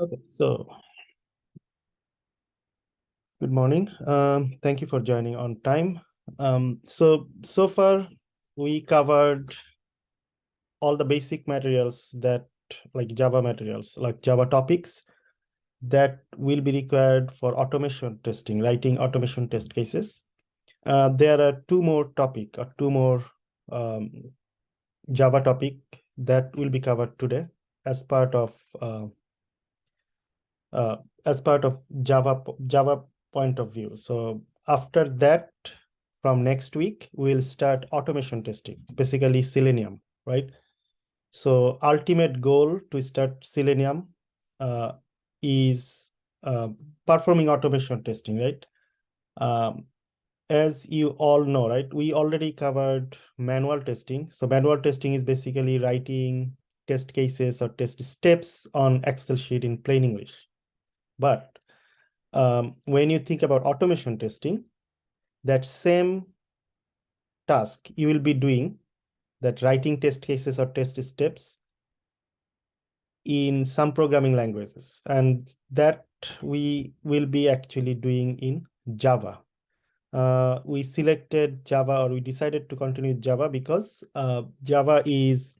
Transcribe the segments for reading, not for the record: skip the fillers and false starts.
Okay, so good morning. Thank you for joining on time. So far we covered all the basic materials that like Java materials, like Java topics that will be required for automation testing, writing automation test cases. There are two more um, Java topic that will be covered today as part of uh, Java point of view. So after that, from next week, we'll start automation testing, basically Selenium, right? So ultimate goal to start Selenium uh, is performing automation testing, right? Um, as you all know, right, we already covered manual testing. So manual testing is basically writing test cases or test steps on Excel sheet in plain English. But when you think about automation testing, that same task you will be doing, that writing test cases or test steps in some programming languages, and that we will be actually doing in Java. We selected Java, or we decided to continue with Java because Java is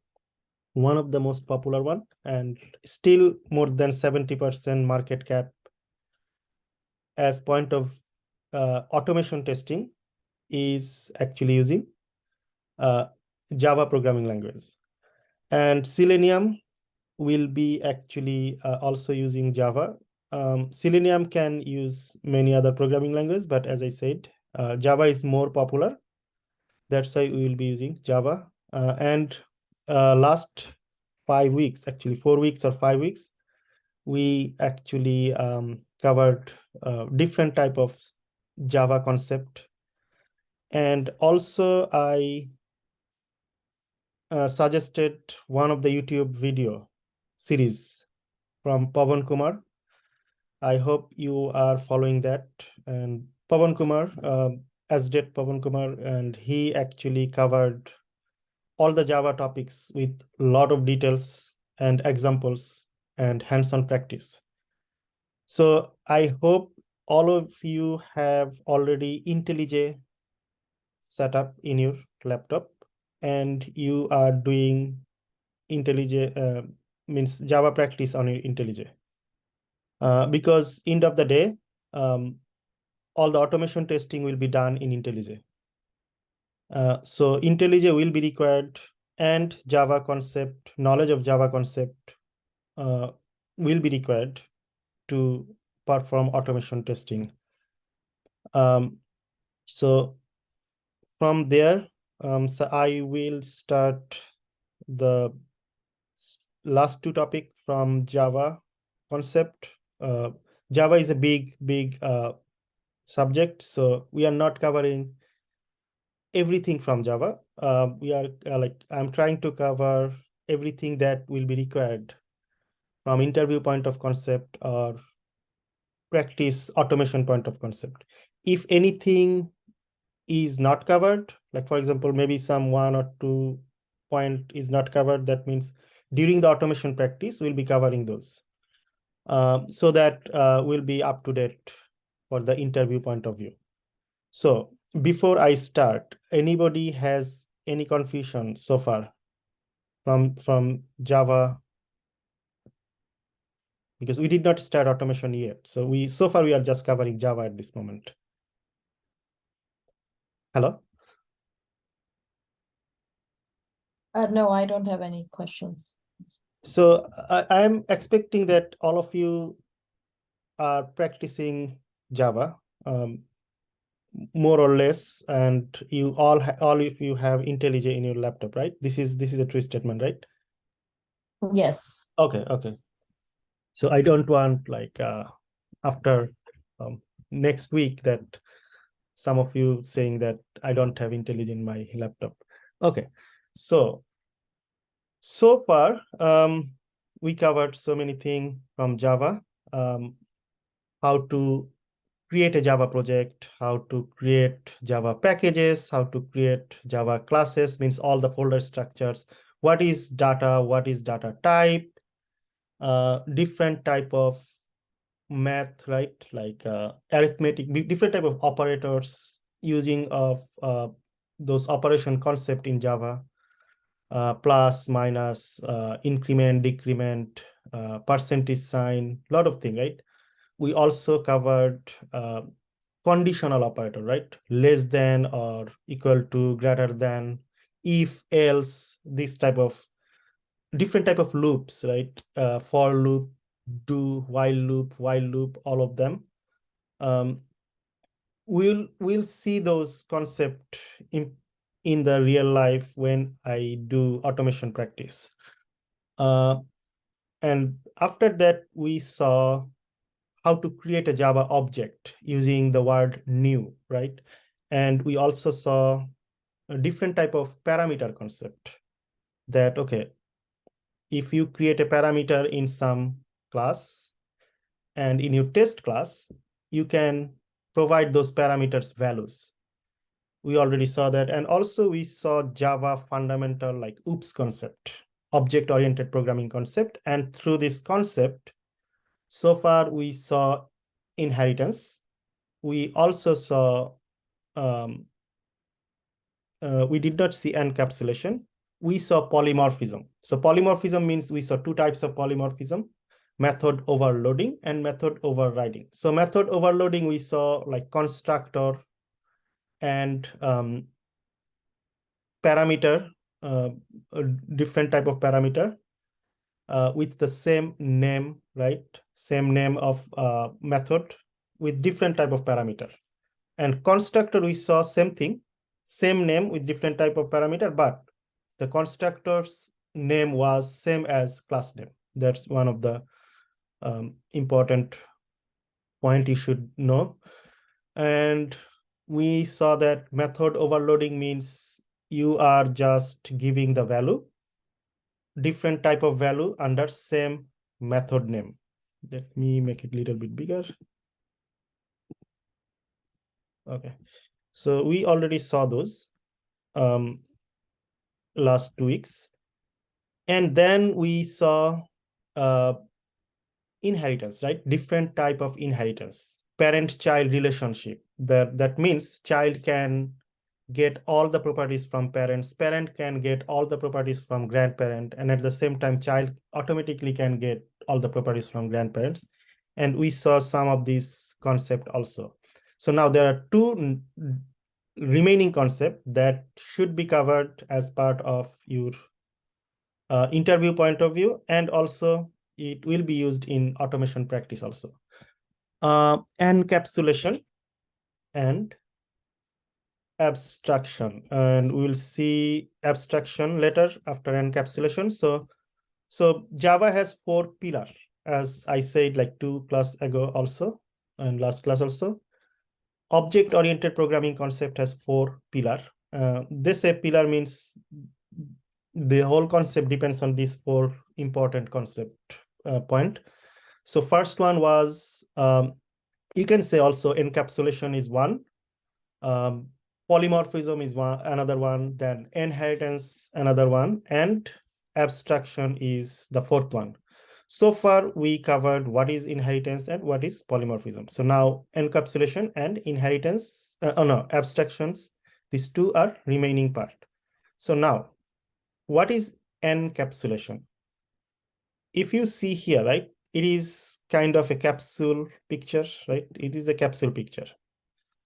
one of the most popular one, and still more than 70% market cap as point of automation testing is actually using Java programming language. And Selenium will be actually also using Java. Selenium can use many other programming languages, but as I said, Java is more popular. That's why we will be using Java. And last 5 weeks, actually 4 weeks or 5 weeks, we actually covered different type of Java concept. And also I suggested one of the YouTube video series from Pavan Kumar. I hope you are following that. And Pavan Kumar, as did Pavan Kumar, and he actually covered all the Java topics with a lot of details and examples and hands-on practice. So I hope all of you have already IntelliJ set up in your laptop, and you are doing IntelliJ, means Java practice on your IntelliJ. Because end of the day, all the automation testing will be done in IntelliJ. So IntelliJ will be required, and Java concept, knowledge of Java concept will be required to perform automation testing. So from there, so I will start the last two topic from Java concept. Java is a big subject, so we are not covering everything from Java. We are I'm trying to cover everything that will be required from interview point of concept or practice automation point of concept. If anything is not covered, like for example, maybe some 1 or 2 point is not covered, that means during the automation practice, we'll be covering those. So that will be up to date for the interview point of view. So before I start, anybody has any confusion so far from Java? Because we did not start automation yet. So so far we are just covering Java at this moment. Hello? No, I don't have any questions. So I'm expecting that all of you are practicing Java, more or less, and you all of you have IntelliJ in your laptop, right? This is a true statement, right? Yes. Okay. So I don't want like after next week that some of you saying that I don't have IntelliJ in my laptop. Okay, so far we covered so many things from Java, how to create a Java project, how to create Java packages, how to create Java classes, means all the folder structures, what is data type, different type of math, right? Like arithmetic, different type of operators using of those operation concept in Java, plus, minus, increment, decrement, percentage sign, lot of thing, right? We also covered conditional operator, right? Less than or equal to, greater than, if, else, this type of different type of loops, right? For loop, do, while loop, all of them. We'll see those concept in the real life when I do automation practice. And after that, we saw how to create a Java object using the word new, right? And we also saw a different type of parameter concept that, okay, if you create a parameter in some class and in your test class, you can provide those parameters values. We already saw that. And also we saw Java fundamental like OOPS concept, object-oriented programming concept. And through this concept, so far we saw inheritance. We also saw, we did not see encapsulation. We saw polymorphism. So polymorphism means we saw two types of polymorphism: method overloading and method overriding. So method overloading, we saw like constructor and parameter, a different type of parameter with the same name, right? Same name of method with different type of parameter. And constructor, we saw same thing, same name with different type of parameter, but the constructor's name was same as class name. That's one of the important point you should know. And we saw that method overloading means you are just giving the value, different type of value under same method name. Let me make it a little bit bigger. Okay, so we already saw those last 2 weeks. And then we saw inheritance, right? Different type of inheritance, parent-child relationship. That means child can get all the properties from parents, parent can get all the properties from grandparent, and at the same time, child automatically can get all the properties from grandparents. And we saw some of these concept also. So now there are two remaining concepts that should be covered as part of your interview point of view, and also it will be used in automation practice also. Encapsulation and abstraction, and we will see abstraction later after encapsulation. So Java has 4 pillars, as I said like 2 class ago also, and last class also. Object-oriented programming concept has 4 pillars. This a pillar means the whole concept depends on these 4 important concept point. So first one was, you can say also encapsulation is one, polymorphism is another one, then inheritance another one, and abstraction is the 4th one. So far we covered what is inheritance and what is polymorphism. So now encapsulation and inheritance, abstractions, these 2 are remaining part. So now, what is encapsulation? If you see here, right, it is kind of a capsule picture, right? It is a capsule picture.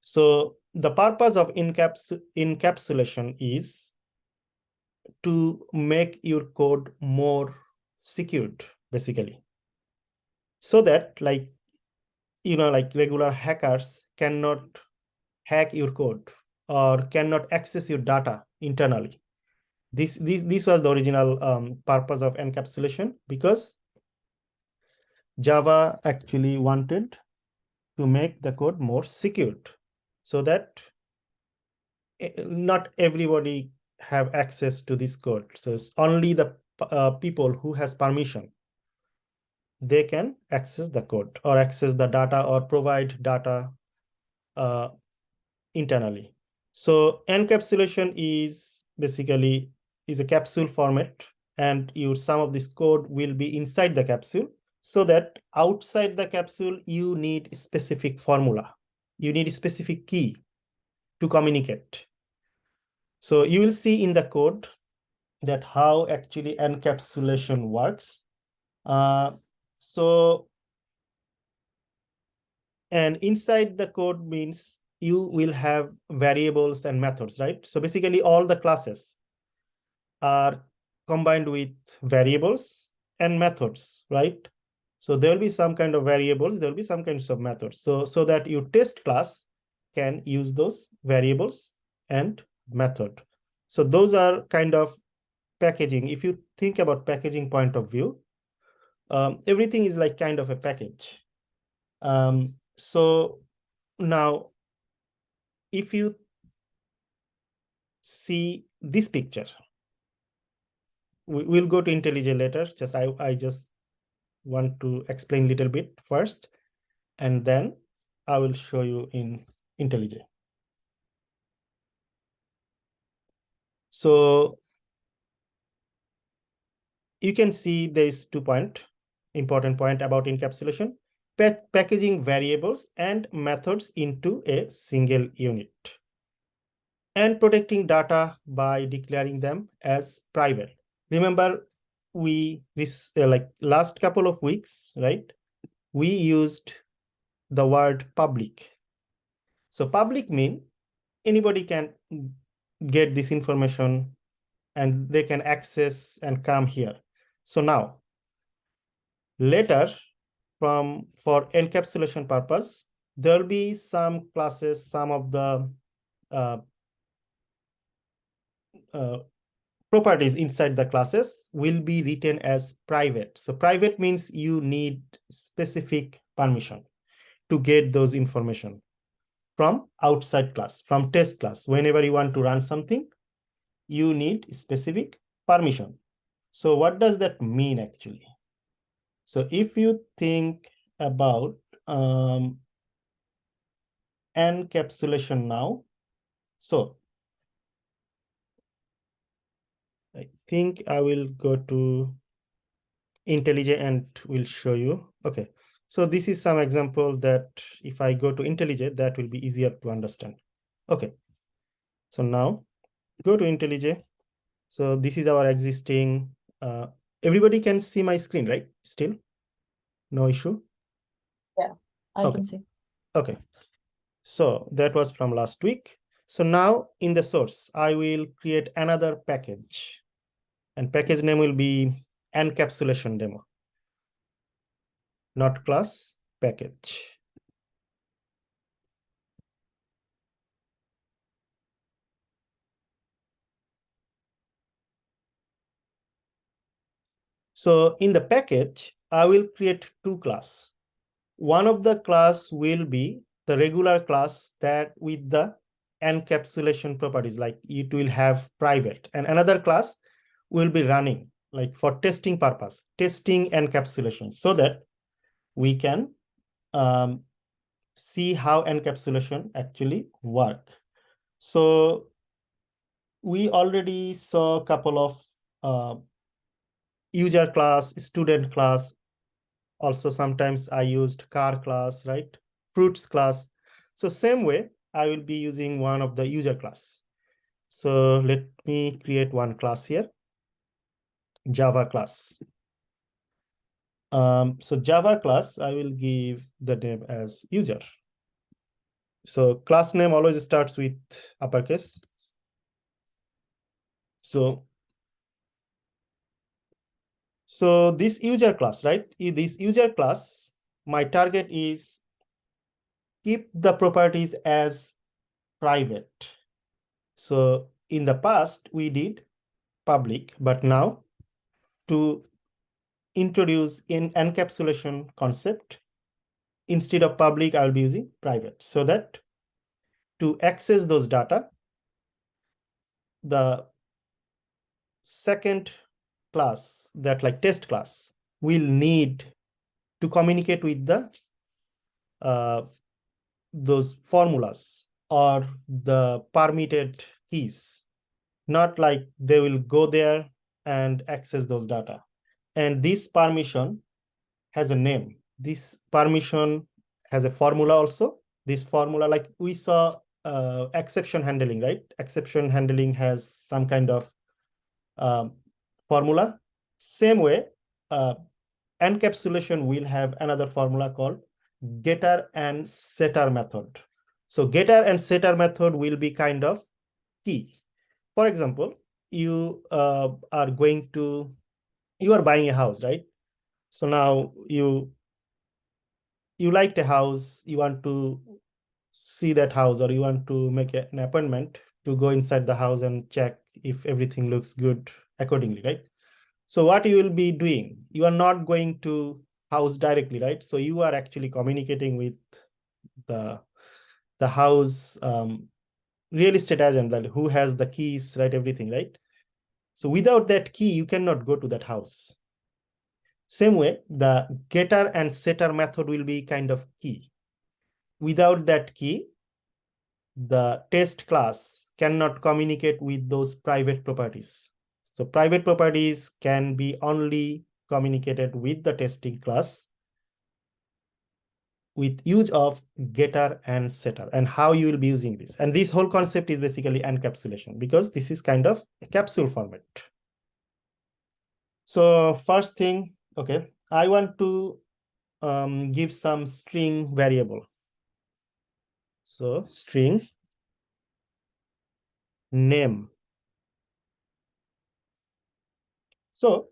So the purpose of encapsulation is to make your code more secured, basically. So that like regular hackers cannot hack your code or cannot access your data internally. This was the original purpose of encapsulation, because Java actually wanted to make the code more secured so that not everybody have access to this code. So it's only the people who has permission, they can access the code or access the data or provide data internally. So encapsulation is basically a capsule format and some of this code will be inside the capsule, so that outside the capsule, you need specific formula. You need a specific key to communicate. So you will see in the code that how actually encapsulation works. And inside the code means you will have variables and methods, right? So basically all the classes are combined with variables and methods, right? So there will be some kind of variables, there will be some kinds of methods. So that your test class can use those variables and method. So those are kind of packaging. If you think about packaging point of view, everything is like kind of a package. So now, if you see this picture, we'll go to IntelliJ later. I just want to explain a little bit first, and then I will show you in IntelliJ. So you can see there is 2 important point about encapsulation: packaging variables and methods into a single unit, and protecting data by declaring them as private. Remember, we like last couple of weeks, right? We used the word public. So public mean anybody can get this information and they can access and come here. So now, later, for encapsulation purpose, there will be some classes, some of the properties inside the classes will be written as private. So private means you need specific permission to get those information from outside class, from test class. Whenever you want to run something, you need specific permission. So what does that mean actually? So if you think about encapsulation now, so I think I will go to IntelliJ and will show you. Okay, so this is some example that if I go to IntelliJ, that will be easier to understand. Okay, so now go to IntelliJ. So this is our existing, everybody can see my screen, right? Still, no issue? Yeah, I can see. Okay, so that was from last week. So now in the source, I will create another package, and package name will be encapsulation demo, not class, package. So in the package, I will create 2 classes. One of the class will be the regular class that with the encapsulation properties, like it will have private, and another class will be running like for testing purpose, testing encapsulation, so that we can see how encapsulation actually work. So we already saw a couple of user class, student class. Also, sometimes I used car class, right? Fruits class. So same way, I will be using one of the user class. So let me create one class here, Java class. So Java class, I will give the name as user. So class name always starts with uppercase. So this user class, right? This user class, my target is keep the properties as private. So in the past, we did public, but now to introduce in encapsulation concept, instead of public, I'll be using private, so that to access those data, the second class, that like test class, will need to communicate with the those formulas or the permitted keys. Not like they will go there and access those data. And this permission has a name. This permission has a formula also. This formula, like we saw exception handling, right? Exception handling has some kind of formula. Same way, encapsulation will have another formula called getter and setter method. So getter and setter method will be kind of key. For example, you are buying a house, right? So now you liked a house, you want to see that house, or you want to make an appointment to go inside the house and check if everything looks good accordingly, right? So what you will be doing, you are not going to house directly, right? So you are actually communicating with the house real estate agent, that who has the keys, right? Everything, right? So without that key, you cannot go to that house. Same way, the getter and setter method will be kind of key. Without that key, the test class cannot communicate with those private properties. So private properties can be only communicated with the testing class with use of getter and setter, and how you will be using this. And this whole concept is basically encapsulation, because this is kind of a capsule format. So first thing, okay, I want to give some string variable. So string name. So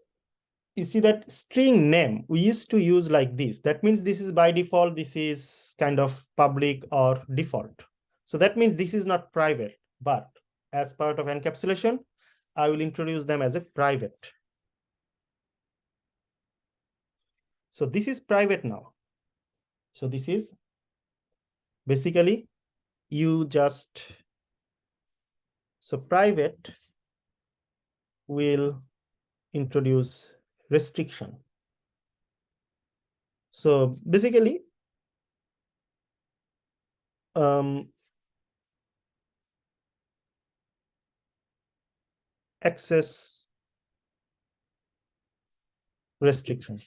you see that string name we used to use like this. That means this is by default, this is kind of public or default. So that means this is not private, but as part of encapsulation, I will introduce them as a private. So this is private now. So this is basically you just, so private will introduce restriction. So basically, access restriction.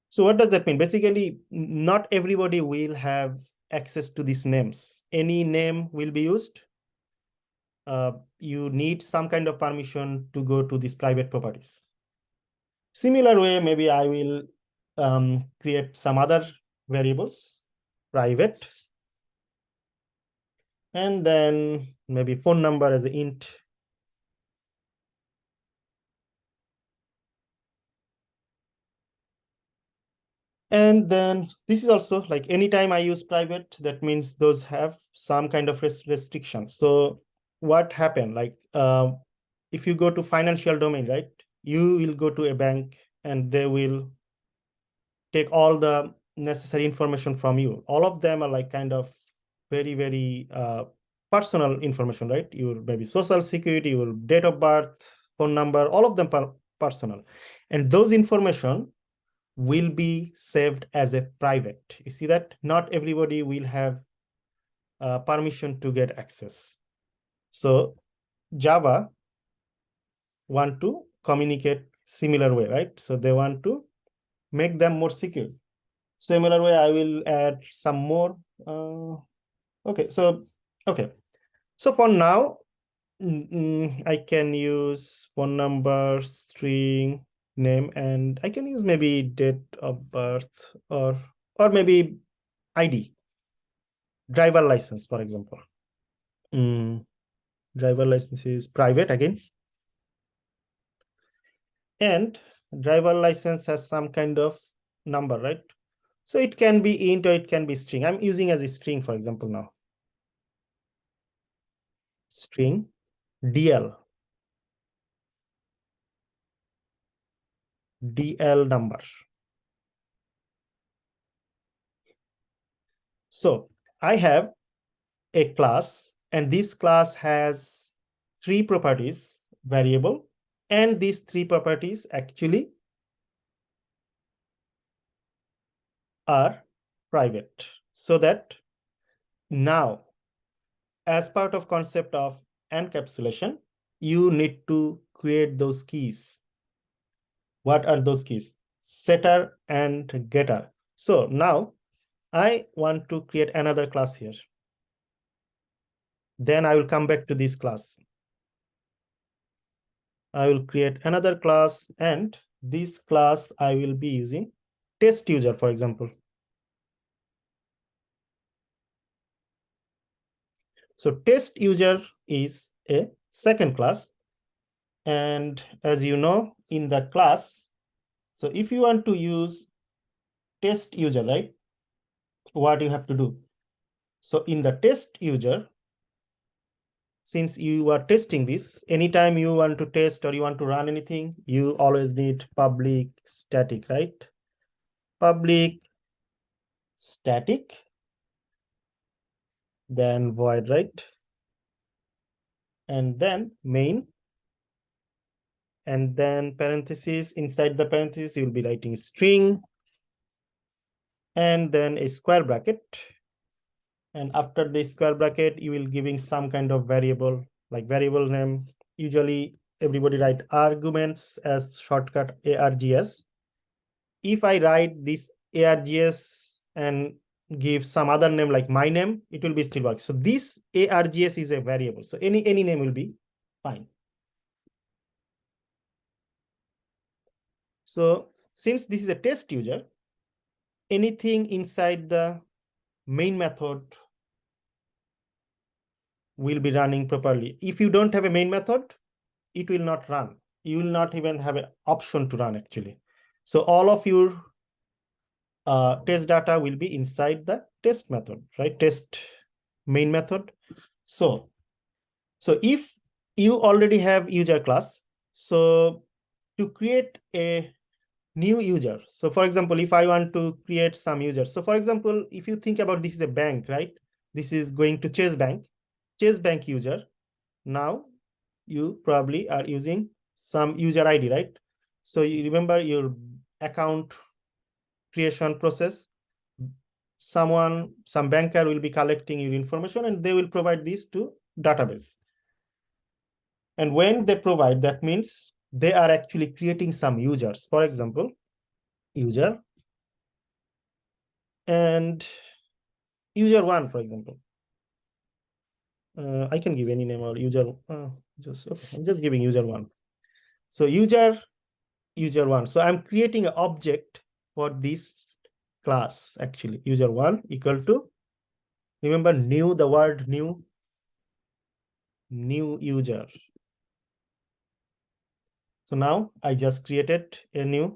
So what does that mean? Basically, not everybody will have access to these names. Any name will be used. You need some kind of permission to go to these private properties. Similar way, maybe I will create some other variables, private, and then maybe phone number as an int. And then this is also like anytime I use private, that means those have some kind of restrictions. So what happened, like if you go to financial domain, right, you will go to a bank and they will take all the necessary information from you. All of them are like kind of very, very personal information, right? Your maybe social security, your date of birth, phone number, all of them personal. And those information will be saved as a private. You see that not everybody will have permission to get access. So Java want to communicate similar way, right? So they want to make them more secure. Similar way, I will add some more. Okay, so for now, I can use phone number, string, name, and I can use maybe date of birth or maybe ID, driver license, for example. Driver license is private again. And driver license has some kind of number, right? So it can be int or it can be string. I'm using as a string, for example, now. String DL. DL number. So I have a class, and this class has 3 properties, variable, and these 3 properties actually are private. So that now, as part of concept of encapsulation, you need to create those keys. What are those keys? Setter and getter. So now I want to create another class here. Then I will come back to this class. I will create another class, and this class I will be using test user, for example. So test user is a second class. And as you know, in the class, so if you want to use test user, right, what you have to do? So in the test user, since you are testing this, anytime you want to test or you want to run anything, you always need public static, right? Public static, then void, right? And then main, and then parentheses. Inside the parentheses, you'll be writing string, and then a square bracket. And after the square bracket, you will giving some kind of variable, like variable name. Usually everybody write arguments as shortcut args. If I write this args and give some other name like my name, it will be still work. So this args is a variable. So any name will be fine. So since this is a test user, anything inside the main method will be running properly. If you don't have a main method, it will not run. You will not even have an option to run actually. So all of your test data will be inside the test method, right? Test main method. So if you already have user class, so to create a new user. So for example, if I want to create some users. So for example, if you think about this is a bank, right? This is going to Chase Bank user. Now you probably are using some user ID, right? So you remember your account creation process. Some banker will be collecting your information and they will provide this to database. And when they provide, that means they are actually creating some users. For example, user and user one, for example. I can give any name or user. I'm just giving user one. So user one. So I'm creating an object for this class actually. User one equal to, remember new, the word new user. So now I just created a new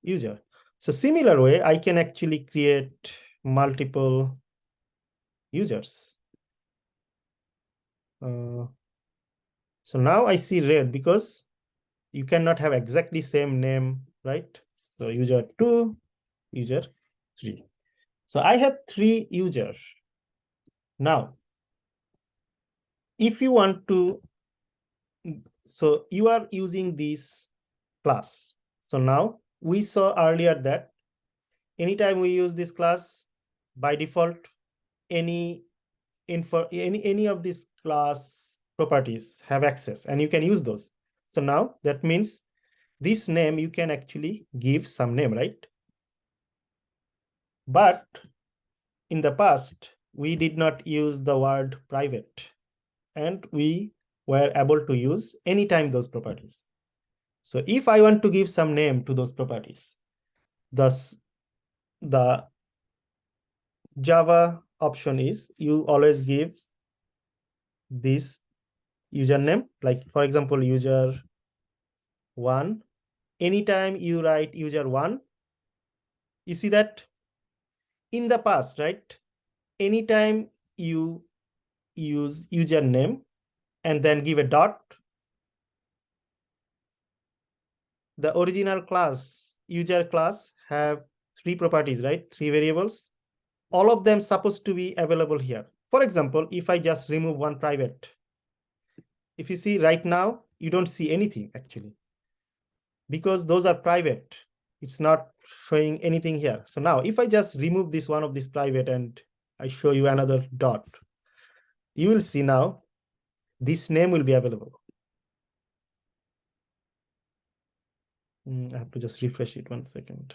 user. So similar way, I can actually create multiple users. So now I see red because you cannot have exactly same name, right? So user 2, user 3. So I have 3 users. Now, if you want to, so you are using this class. So now we saw earlier that anytime we use this class, by default, any of these class properties have access and you can use those. So now that means this name you can actually give some name, right? But in the past, we did not use the word private and we were able to use anytime those properties. So if I want to give some name to those properties, thus the Java option is you always give this username, like for example, user 1. Anytime you write user 1, you see that in the past, right? Anytime you use username and then give a dot, the original class, user class, have 3 properties, right? 3 variables. All of them supposed to be available here. For example, if I just remove one private, if you see right now, you don't see anything actually, because those are private. It's not showing anything here. So now if I just remove this one of this private and I show you another dot, you will see now this name will be available. I have to just refresh it 1 second.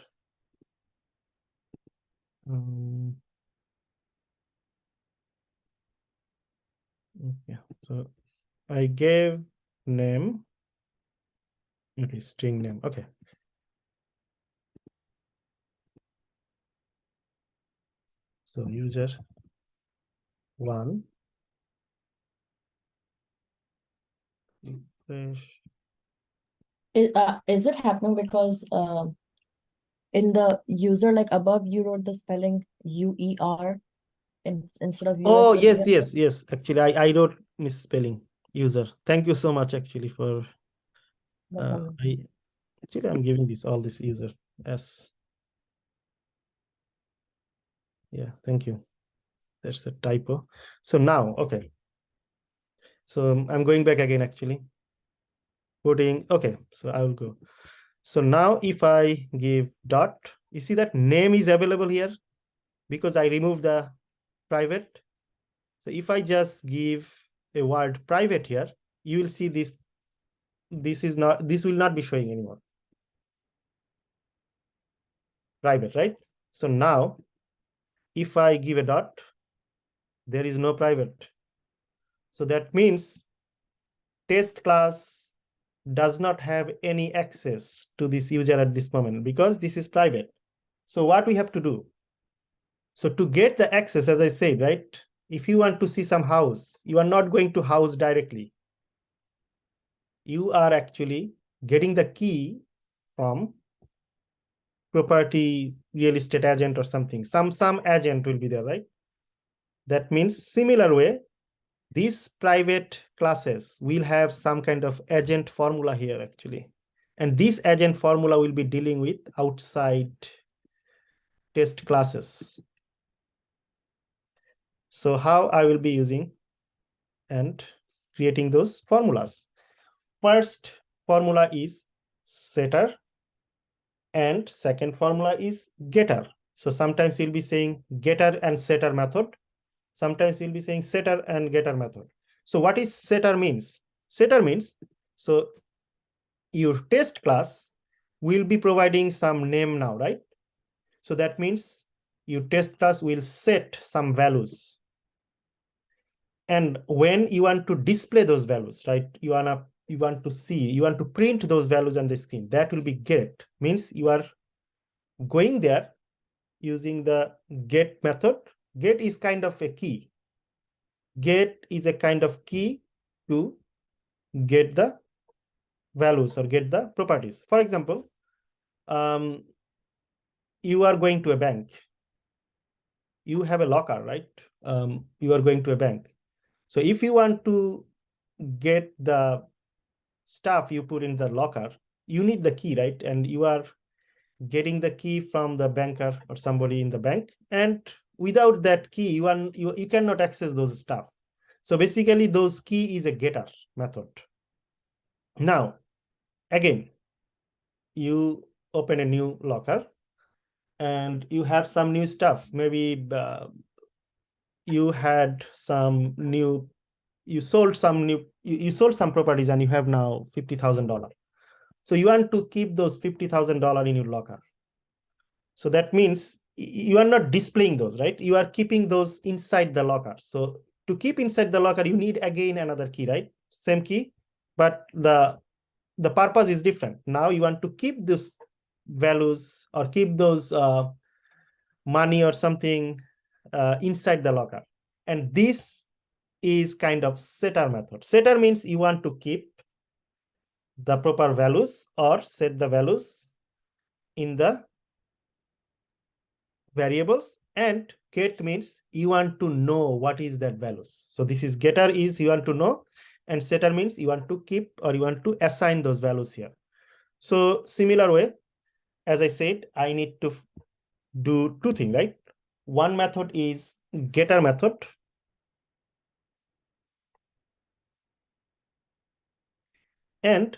Okay, so I gave name. Okay, string name. Okay. So user 1. Refresh. Is it happening because in the user, like above, you wrote the spelling UER instead of Oh, USER? yes. Actually, I wrote misspelling user. Thank you so much actually for No problem. I'm giving this all this user as. Yeah, thank you. That's a typo. So now, okay. So I'm going back again actually. Putting, okay, so I will go. So now if I give dot, you see that name is available here because I removed the private. So if I just give a word private here, you will see this will not be showing anymore. Private, right? So now if I give a dot, there is no private. So that means test class does not have any access to this user at this moment because this is private. So what we have to do? So to get the access, as I said, right? If you want to see some house, you are not going to house directly. You are actually getting the key from property real estate agent or something. Some agent will be there, right? That means similar way, these private classes will have some kind of agent formula here actually. And this agent formula will be dealing with outside test classes. So how I will be using and creating those formulas. First formula is setter and second formula is getter. So sometimes you'll be saying getter and setter method. Sometimes you'll be saying setter and getter method. So what is setter means? Setter means, so your test class will be providing some name now, right? So that means your test class will set some values. And when you want to display those values, right? You want to print those values on the screen. That will be get. Means you are going there using the get method. Get is kind of a key. Get is a kind of key to get the values or get the properties. For example, you are going to a bank. You have a locker, right? You are going to a bank. So if you want to get the stuff you put in the locker, you need the key, right? And you are getting the key from the banker or somebody in the bank. And without that key, you cannot access those stuff. So basically, those key is a getter method. Now, again, you open a new locker and you have some new stuff. Maybe you had some new, you sold some new, you sold some properties and you have now $50,000. So you want to keep those $50,000 in your locker. So that means you are not displaying those, right? You are keeping those inside the locker. So to keep inside the locker, you need again another key, right? Same key, but the purpose is different. Now you want to keep these values or keep those money or something inside the locker. And this is kind of setter method. Setter means you want to keep the proper values or set the values in the variables, and get means you want to know what is that values. So this is getter is you want to know, and setter means you want to keep or you want to assign those values here. So similar way, as I said, I need to do two things, right? One method is getter method, and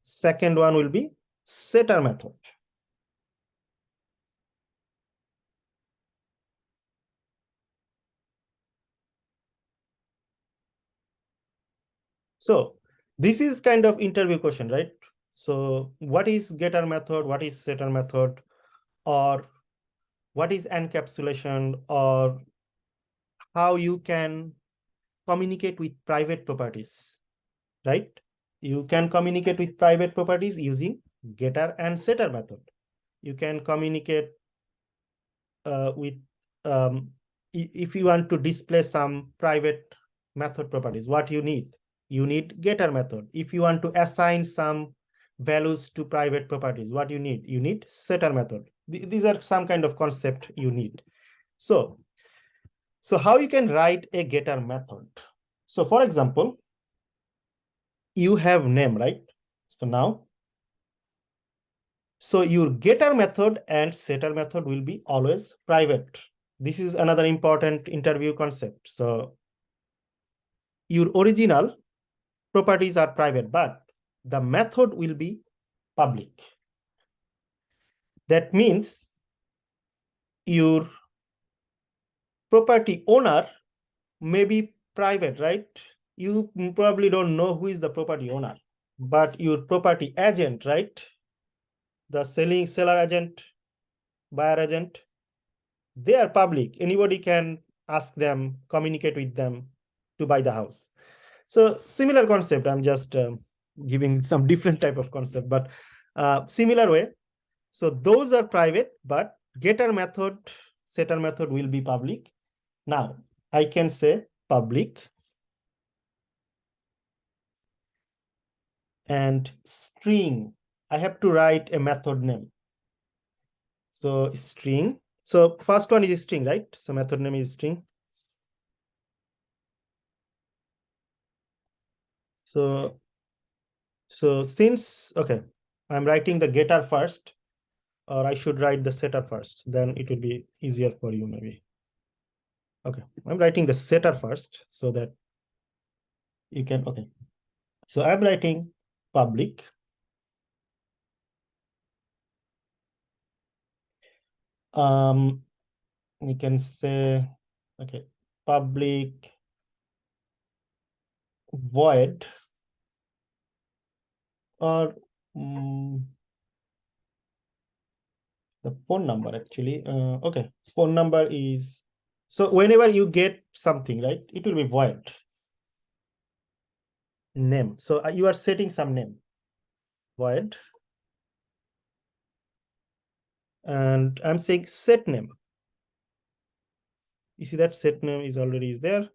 second one will be setter method. So this is kind of interview question, right? So what is getter method? What is setter method? Or what is encapsulation? Or how you can communicate with private properties, right? You can communicate with private properties using getter and setter method. You can communicate with if you want to display some private method properties, what you need getter method. If you want to assign some values to private properties, what you need setter method. These are some kind of concept you need. So how you can write a getter method? So for example, you have name, right? So your getter method and setter method will be always private. This is another important interview concept. So your original properties are private, but the method will be public. That means your property owner may be private, right? You probably don't know who is the property owner, but your property agent, right? The seller agent, buyer agent, they are public. Anybody can ask them, communicate with them to buy the house. So similar concept, I'm just giving some different type of concept, but similar way. So those are private, but getter method, setter method will be public. Now I can say public and string. I have to write a method name. So string. So first one is string, right? So method name is string. So since, okay, I'm writing the getter first, or I should write the setter first, then it will be easier for you maybe. Okay, I'm writing the setter first so that you can, okay. So I'm writing public. You can say, okay, public void, or the phone number actually. Okay, phone number is, so whenever you get something, right, it will be void. Name. So you are setting some name, void. And I'm saying set name. You see that set name is already there.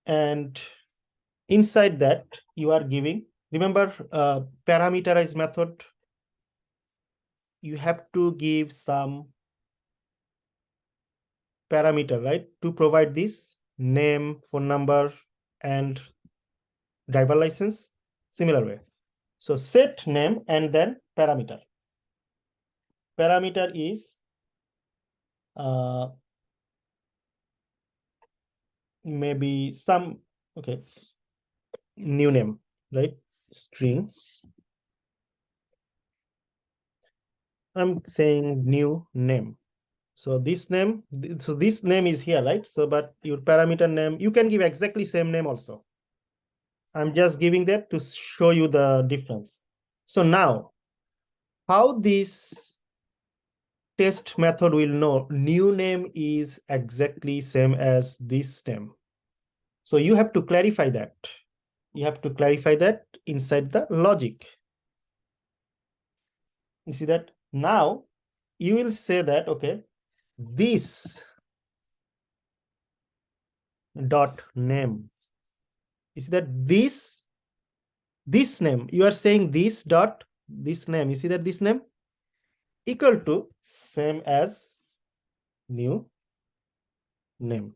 And inside that you are giving, remember parameterized method, you have to give some parameter, right, to provide this name, phone number, and driver license. Similar way. So set name and then parameter. Parameter is maybe some, okay, new name, right? String. I'm saying new name. So this name, so this name is here, right? So, but your parameter name, you can give exactly same name also. I'm just giving that to show you the difference. So now, how this test method will know new name is exactly same as this name. So you have to clarify that. You have to clarify that inside the logic. You see that? Now you will say that, okay, this dot name. You see that this name, you are saying this dot this name. You see that this name equal to same as new name.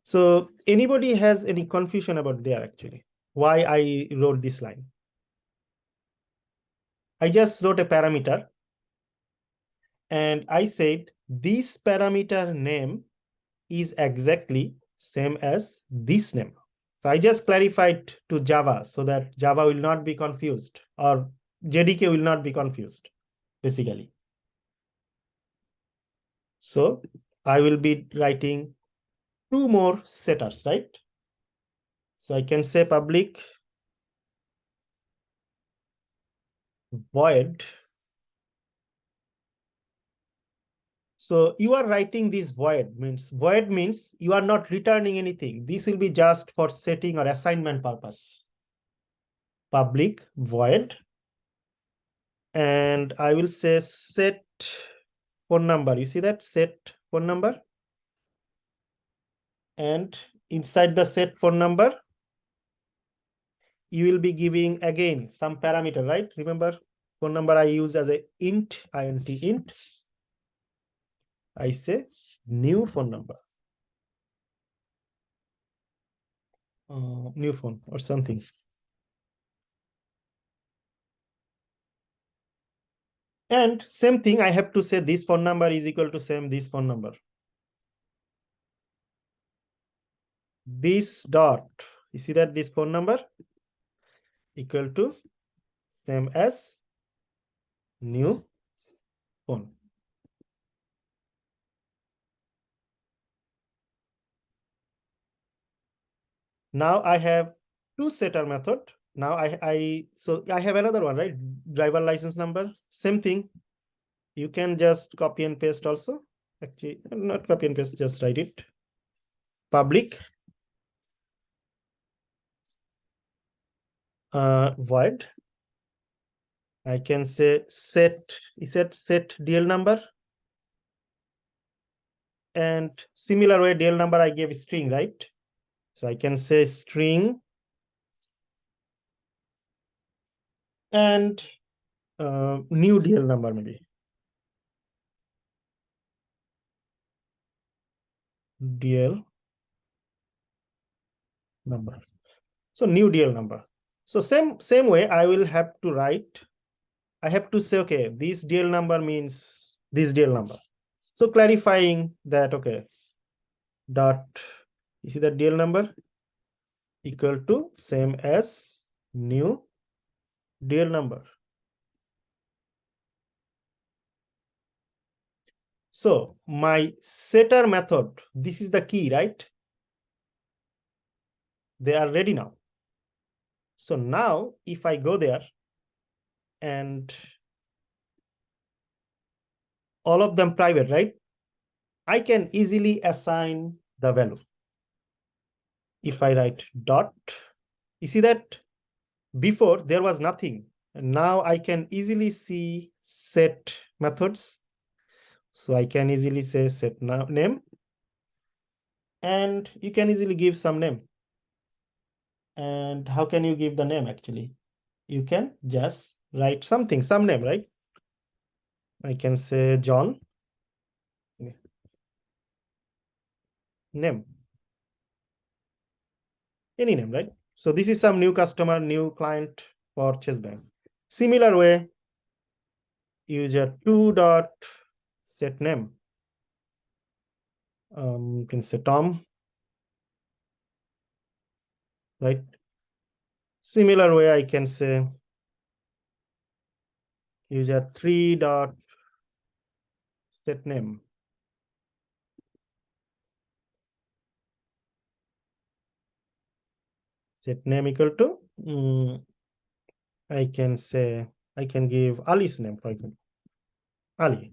So anybody has any confusion about there actually? Why I wrote this line? I just wrote a parameter and I said this parameter name is exactly same as this name. So I just clarified to Java so that Java will not be confused, or JDK will not be confused, basically. So I will be writing two more setters, right? So I can say public void. So you are writing this void means you are not returning anything. This will be just for setting or assignment purpose. Public void. And I will say set phone number. You see that? Set phone number. And inside the set phone number, you will be giving again some parameter, right? Remember, phone number I use as a int, int. I say new phone number. New phone or something. And same thing, I have to say this phone number is equal to same this phone number. This dot, you see that this phone number equal to same as new phone. Now I have two setter method. Now so I have another one, right? Driver license number, same thing. You can just copy and paste also. Actually, not copy and paste, just write it. Public void. I can say set DL number. And similar way, DL number I gave string, right? So I can say string and new DL number maybe. DL number. So new DL number. So same way I will have to write. I have to say, okay, this DL number means this DL number. So clarifying that, okay, dot, you see that DL number equal to same as new DL number. So my setter method, this is the key, right? They are ready now. So now if I go there and all of them private, right? I can easily assign the value. If I write dot, you see that before there was nothing. And now I can easily see set methods. So I can easily say set name. And you can easily give some name. And how can you give the name actually? You can just write something, some name, right? I can say John. Name. Any name, right? So this is some new customer, new client for Chase Bank. Similar way, user 2 dot set name. You can say Tom, right? Similar way, I can say user 3 dot set name. Set name equal to, I can say, I can give Ali's name, for example, Ali.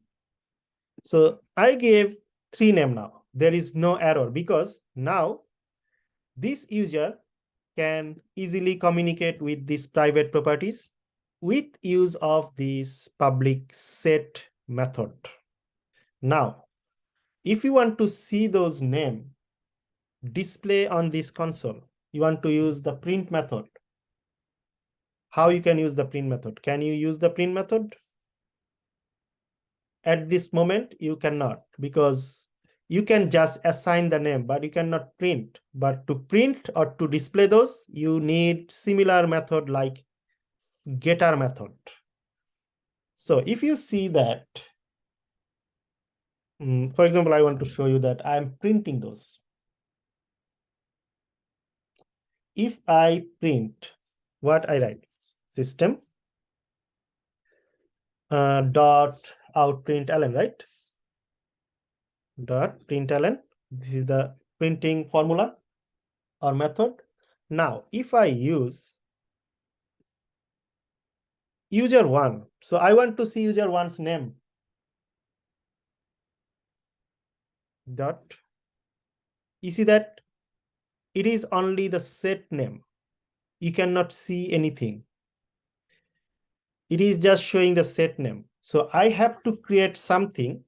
So I gave 3 name now. There is no error because now this user can easily communicate with these private properties with use of this public set method. Now, if you want to see those names display on this console, you want to use the print method. How you can use the print method? Can you use the print method? At this moment, you cannot, because you can just assign the name, but you cannot print. But to print or to display those, you need similar method like getter method. So if you see that, for example, I want to show you that I'm printing those. If I print, what I write? System dot out println, right? Dot println. This is the printing formula or method. Now, if I use user one, so I want to see user one's name. Dot. You see that it is only the set name. You cannot see anything. It is just showing the set name. So I have to create something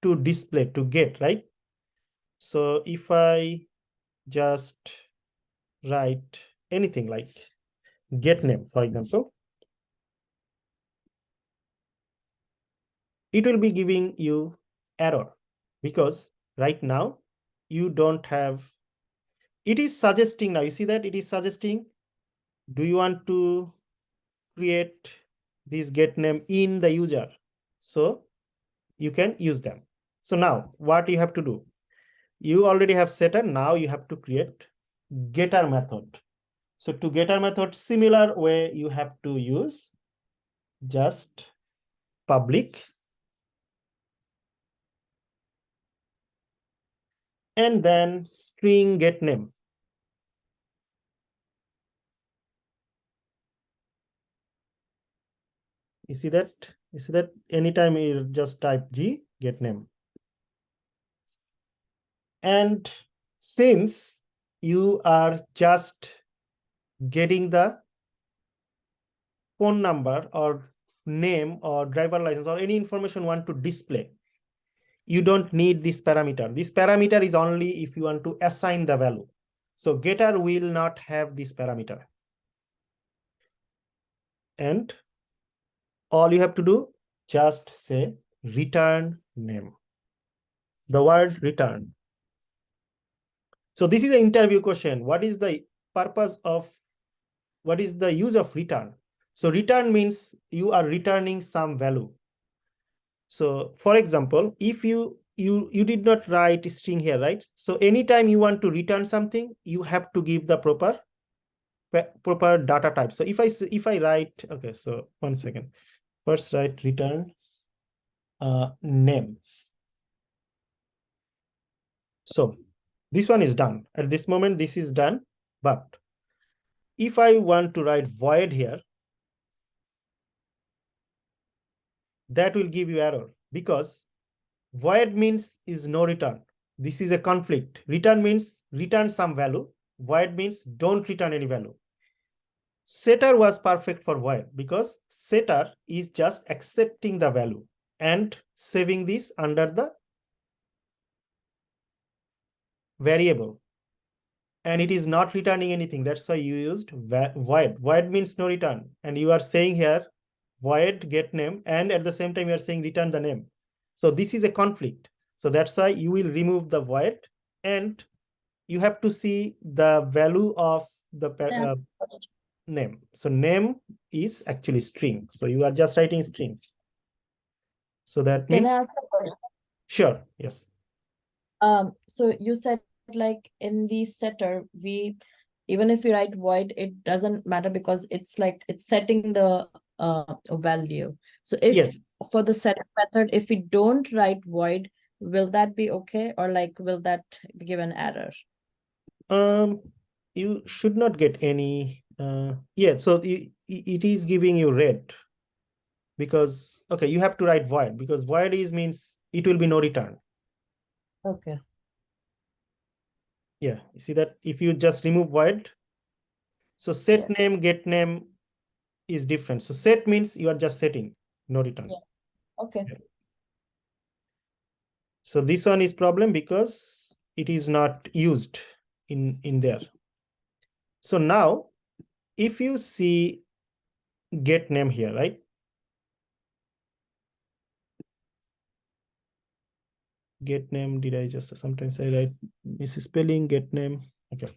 to display, to get, right? So if I just write anything like get name, for example, it will be giving you error because right now you don't have, it is suggesting now, you see that it is suggesting, do you want to create this get name in the user? So you can use them. So now what you have to do, you already have setter, now you have to create getter method. So to getter method, similar way you have to use just public and then string get name. You see that? You see that anytime you just type G get name. And since you are just getting the phone number or name or driver license or any information you want to display, you don't need this parameter. This parameter is only if you want to assign the value. So getter will not have this parameter. And all you have to do, just say return name. The word return. So this is an interview question. What is the purpose of, what is the use of return? So return means you are returning some value. So for example, if you did not write string here, right? So anytime you want to return something, you have to give the proper data type. So if I write, okay, so 1 second, first write return name. So this one is done. At this moment, this is done. But if I want to write void here, that will give you error because void means is no return. This is a conflict. Return means return some value. Void means don't return any value. Setter was perfect for void because setter is just accepting the value and saving this under the variable. And it is not returning anything. That's why you used void. Void means no return. And you are saying here void get name, and at the same time you are saying return the name. So this is a conflict. So that's why you will remove the void and you have to see the value of the name. So name is actually string. So you are just writing string. So that means, Can I ask a question? sure, yes. So you said like in the setter, even if you write void, it doesn't matter because it's like it's setting the value. So if Yes. for the set method, if we don't write void, will that be okay, or like will that give an error? You should not get any yeah, so it is giving you red because okay, you have to write void because void is means it will be no return. Okay. Yeah, you see that if you just remove void, so set name get name is different. So set means you are just setting, no return. Yeah. Okay. Yeah. So this one is problem because it is not used in there. So now if you see get name here, right? Get name, did I just sometimes I write misspelling get name? Okay.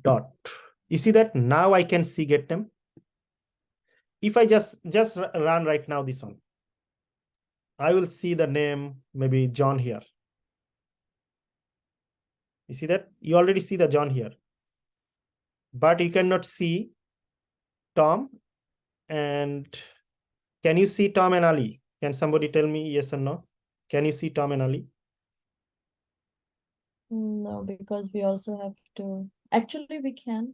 Dot. You see that now I can see get name. If I just run right now this one, I will see the name maybe John here. You see that? You already see the John here. But you cannot see Tom. And can you see Tom and Ali? Can somebody tell me yes or no? Can you see Tom and Ali? No, because we also have to. Actually, we can.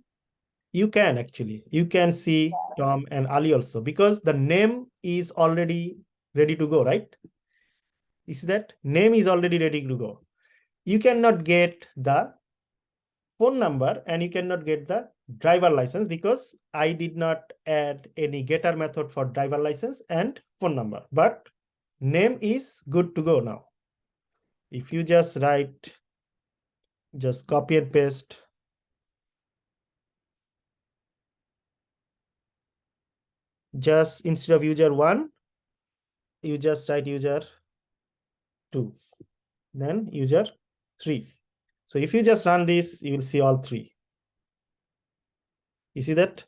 You can actually. You can see Tom and Ali also because the name is already ready to go, right? You see that? Name is already ready to go. You cannot get the phone number and you cannot get the driver license because I did not add any getter method for driver license and phone number. But name is good to go now. If you just write, just copy and paste. Just instead of user 1, you just write user 2, then user 3. So if you just run this, you will see all 3. You see that?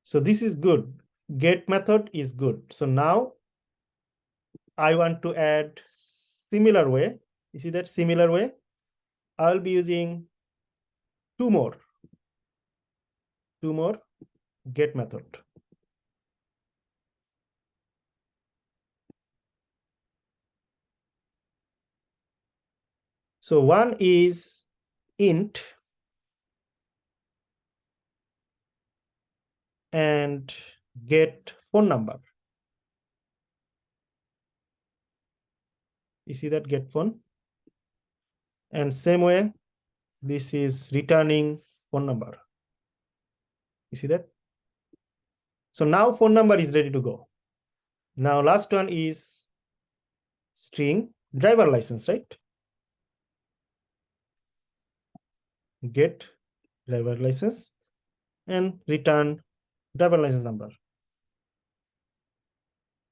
So this is good. Get method is good. So now I want to add similar way. You see that similar way? I'll be using two more get method. So one is int and get phone number. You see that get phone? And same way, this is returning phone number. You see that? So now phone number is ready to go. Now last one is string driver license, right? Get driver license and return driver license number.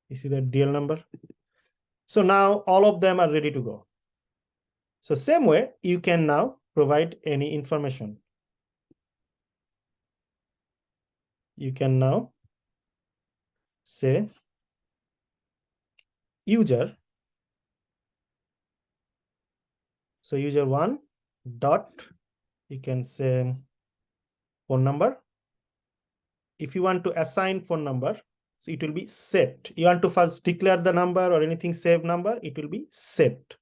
You see that DL number? So now all of them are ready to go. So same way, you can now provide any information. You can now say user. So user 1 dot, you can say phone number. If you want to assign phone number, so it will be set. You want to first declare the number or anything save number, it will be set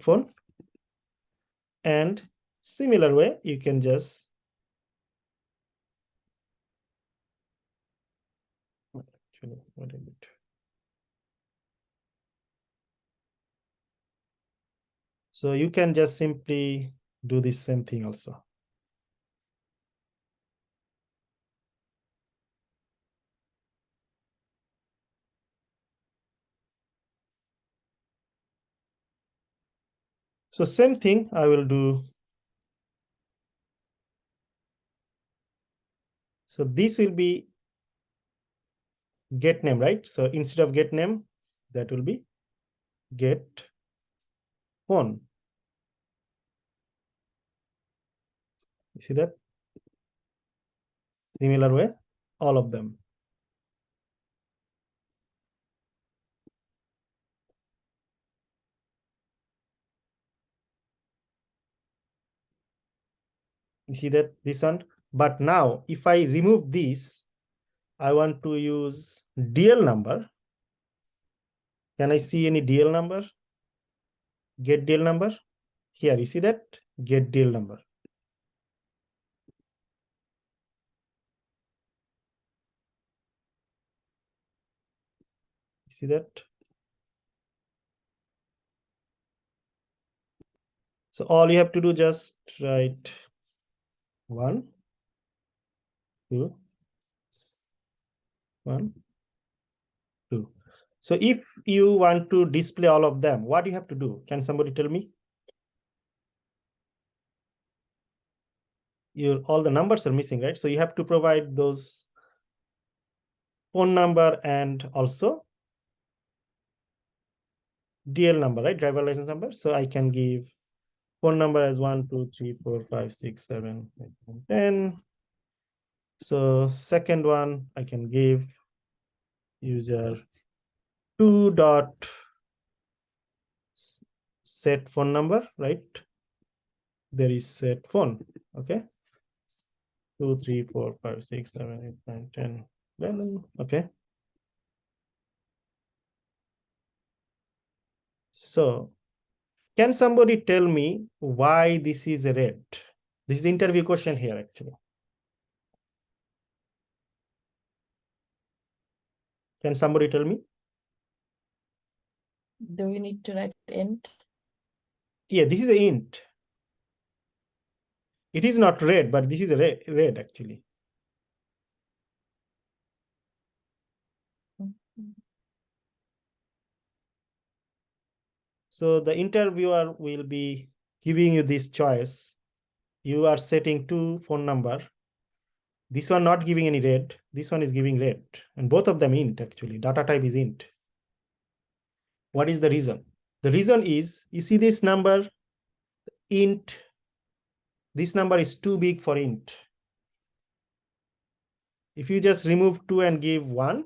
phone. And similar way, you can just actually, what is it? So you can just simply do the same thing also. So same thing I will do. So this will be get name, right? So instead of get name, that will be get phone. You see that? Similar way, all of them. You see that this one? But now if I remove this, I want to use DL number. Can I see any DL number? Get DL number. Here, you see that? Get DL number. You see that? So all you have to do, just write 1, 2, 1, 2. So if you want to display all of them, what do you have to do? Can somebody tell me? All the numbers are missing, right? So you have to provide those phone number and also DL number, right? Driver license number. So I can give phone number as 1, 2, 3, 4, 5, 6, 7, 8, 9, 10. So second one, I can give user 2 dot set phone number, right? There is set phone, okay? 2, 3, 4, 5, 6, 7, 8, 9, 10, 11, okay? So can somebody tell me why this is red? This is the interview question here, actually. Can somebody tell me? Do we need to write int? Yeah, this is a int. It is not red, but this is a red actually. So the interviewer will be giving you this choice. You are setting two phone number. This one not giving any red. This one is giving red. And both of them int actually. Data type is int. What is the reason? The reason is, you see this number, int. This number is too big for int. If you just remove 2 and give 1,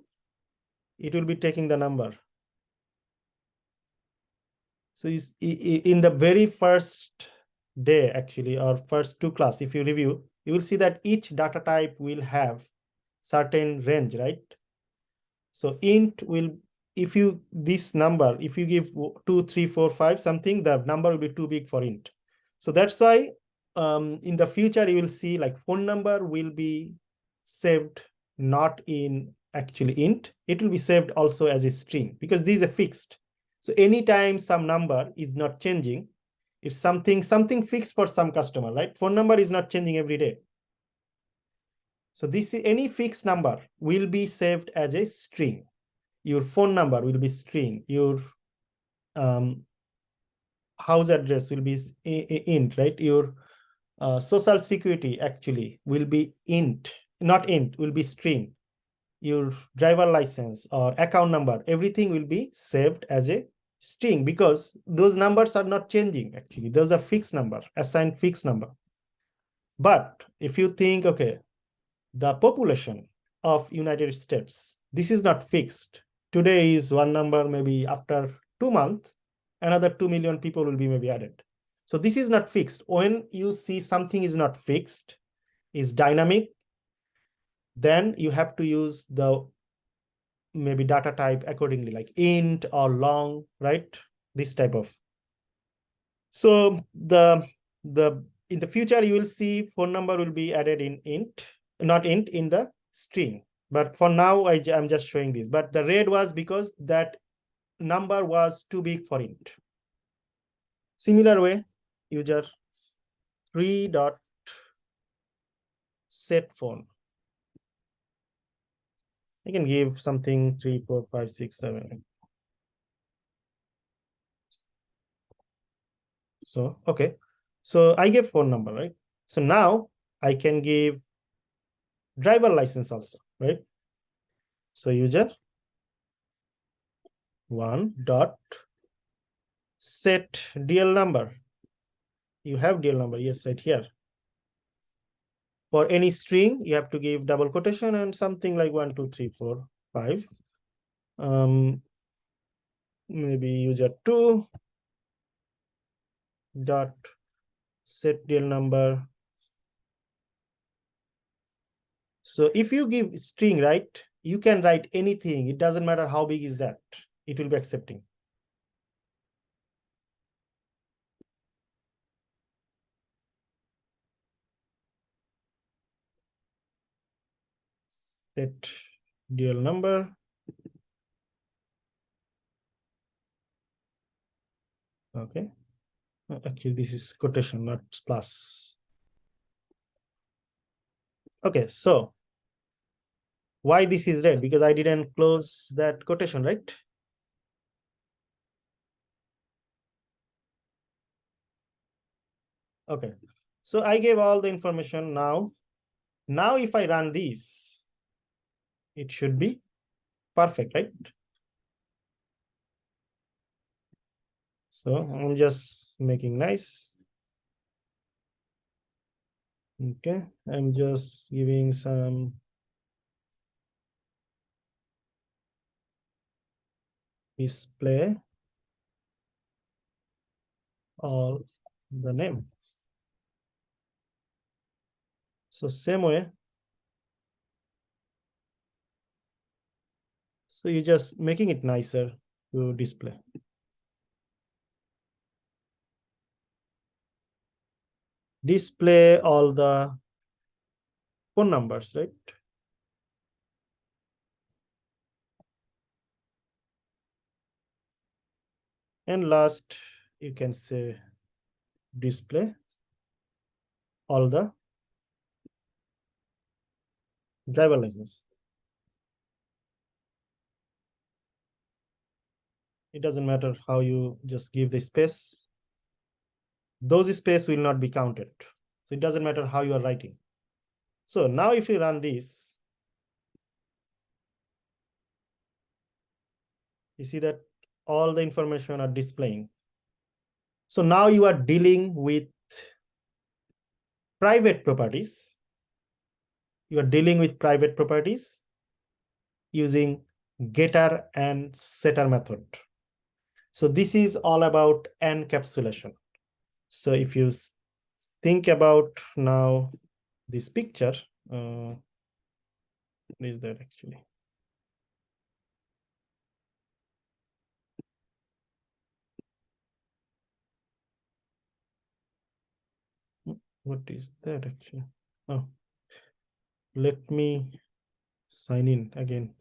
it will be taking the number. So in the very first day, actually, or first two class, if you review, you will see that each data type will have certain range, right? So int will, if you, this number, if you give 2, 3, 4, 5, something, the number will be too big for int. So that's why in the future, you will see like phone number will be saved not in actually int. It will be saved also as a string because these are fixed. So anytime some number is not changing, it's something fixed for some customer, right? Phone number is not changing every day. So this, any fixed number will be saved as a string. Your phone number will be string. Your house address will be int, right? Your social security actually will be int, not int, will be string. Your driver license or account number, everything will be saved as a string because those numbers are not changing actually. Those are fixed number, assigned fixed number. But if you think, okay, the population of United States, this is not fixed. Today is one number, maybe after 2 months, another 2 million people will be maybe added. So this is not fixed. When you see something is not fixed, is dynamic, then you have to use the maybe data type accordingly, like int or long, right? This type of. So the in the future, you will see phone number will be added in int, not int, in the string. But for now, I'm just showing this. But the red was because that number was too big for int. Similar way, user 3 dot set phone. I can give something 3, 4, 5, 6, 7. So, okay. So I gave phone number, right? So now I can give driver license also, right? So user 1 dot set DL number. You have DL number, yes, right here. For any string, you have to give double quotation and something like 1, 2, 3, 4, 5. Maybe user 2 dot set DL number. So if you give string, right, you can write anything. It doesn't matter how big is that. It will be accepting. Set DL number. Okay. Actually, this is quotation, not plus. Okay, so why this is red? Because I didn't close that quotation, right? Okay, so I gave all the information now. Now, if I run this, it should be perfect, right? So I'm just making nice. Okay, I'm just giving some display all the name. So same way. So you're just making it nicer to display. display all the phone numbers, right? And last, you can say display all the driver license. It doesn't matter how you just give the space. Those space will not be counted. So it doesn't matter how you are writing. So now if you run this, you see that all the information are displaying. So now you are dealing with private properties. You are dealing with private properties using getter and setter method. So this is all about encapsulation. So if you think about now this picture, what is that actually? What is that actually? Oh, let me sign in again.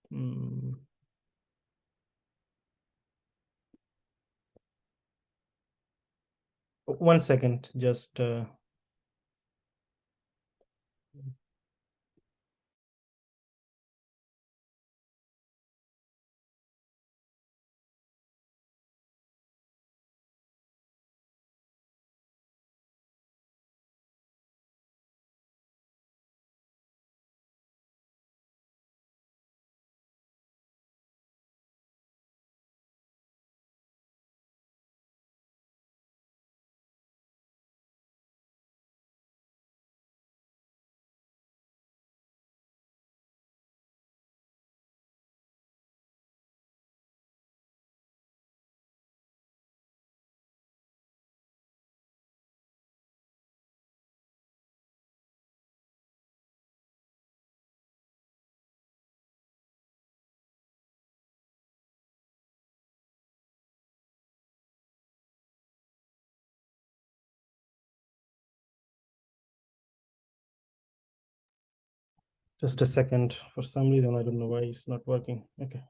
Hmm. 1 second, just a second. For some reason, I don't know why it's not working. Okay.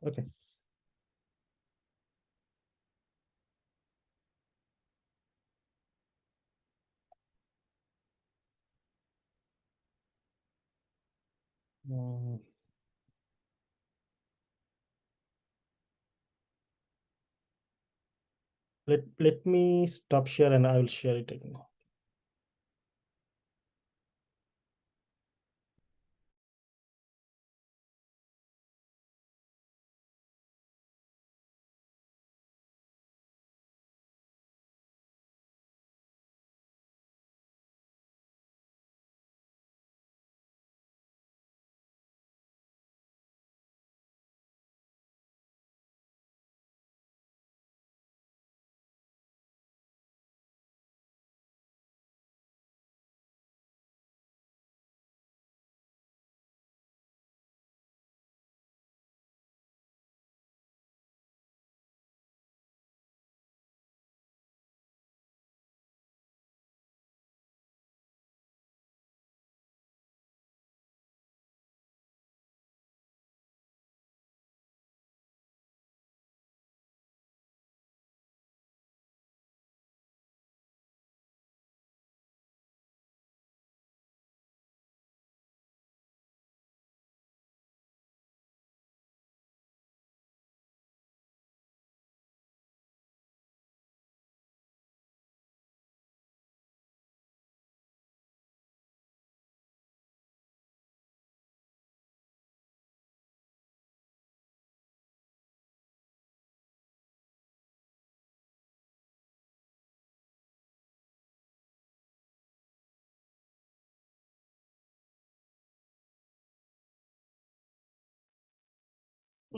Uh, let me stop share and I will share it again.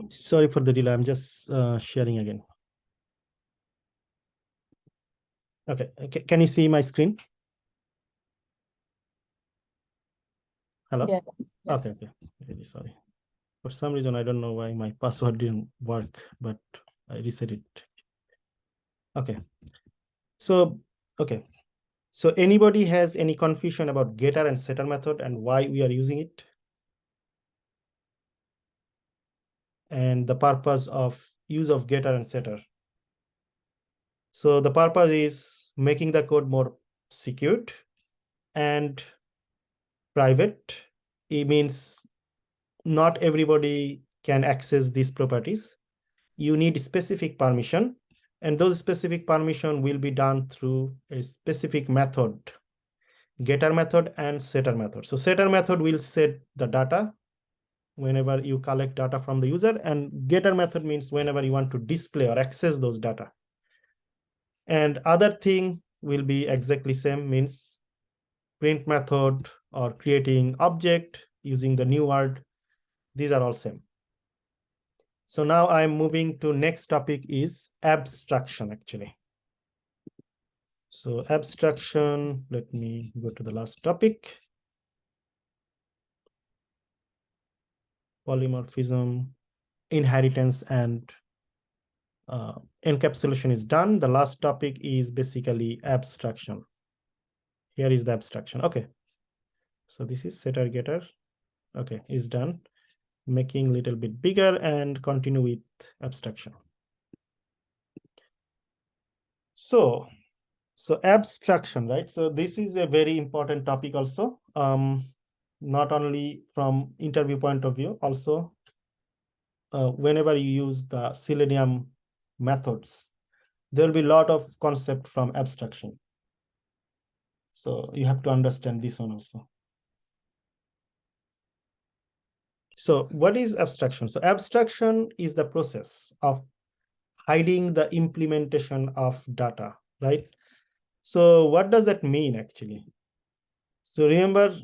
Sorry for the delay. I'm just sharing again. Okay. Can you see my screen? Hello? Yes. Okay. Really sorry. For some reason, I don't know why my password didn't work, but I reset it. Okay. So, okay. So anybody has any confusion about getter and setter method and why we are using it? And the purpose of use of getter and setter. So the purpose is making the code more secured and private. It means not everybody can access these properties. You need specific permission, and those specific permission will be done through a specific method, getter method and setter method. So setter method will set the data whenever you collect data from the user, and getter method means whenever you want to display or access those data. And other thing will be exactly same, means print method or creating object using the new word. These are all same. So now I'm moving to next topic is abstraction actually. So abstraction, let me go to the last topic. Polymorphism, inheritance, and encapsulation is done. The last topic is basically abstraction. Here is the abstraction. Okay. So this is setter getter. Okay, is done. Making a little bit bigger and continue with abstraction. So abstraction, right? So this is a very important topic also. Not only from interview point of view, also whenever you use the Selenium methods, there will be a lot of concept from abstraction. So you have to understand this one also. So what is abstraction? So abstraction is the process of hiding the implementation of data, right? So what does that mean actually? So remember,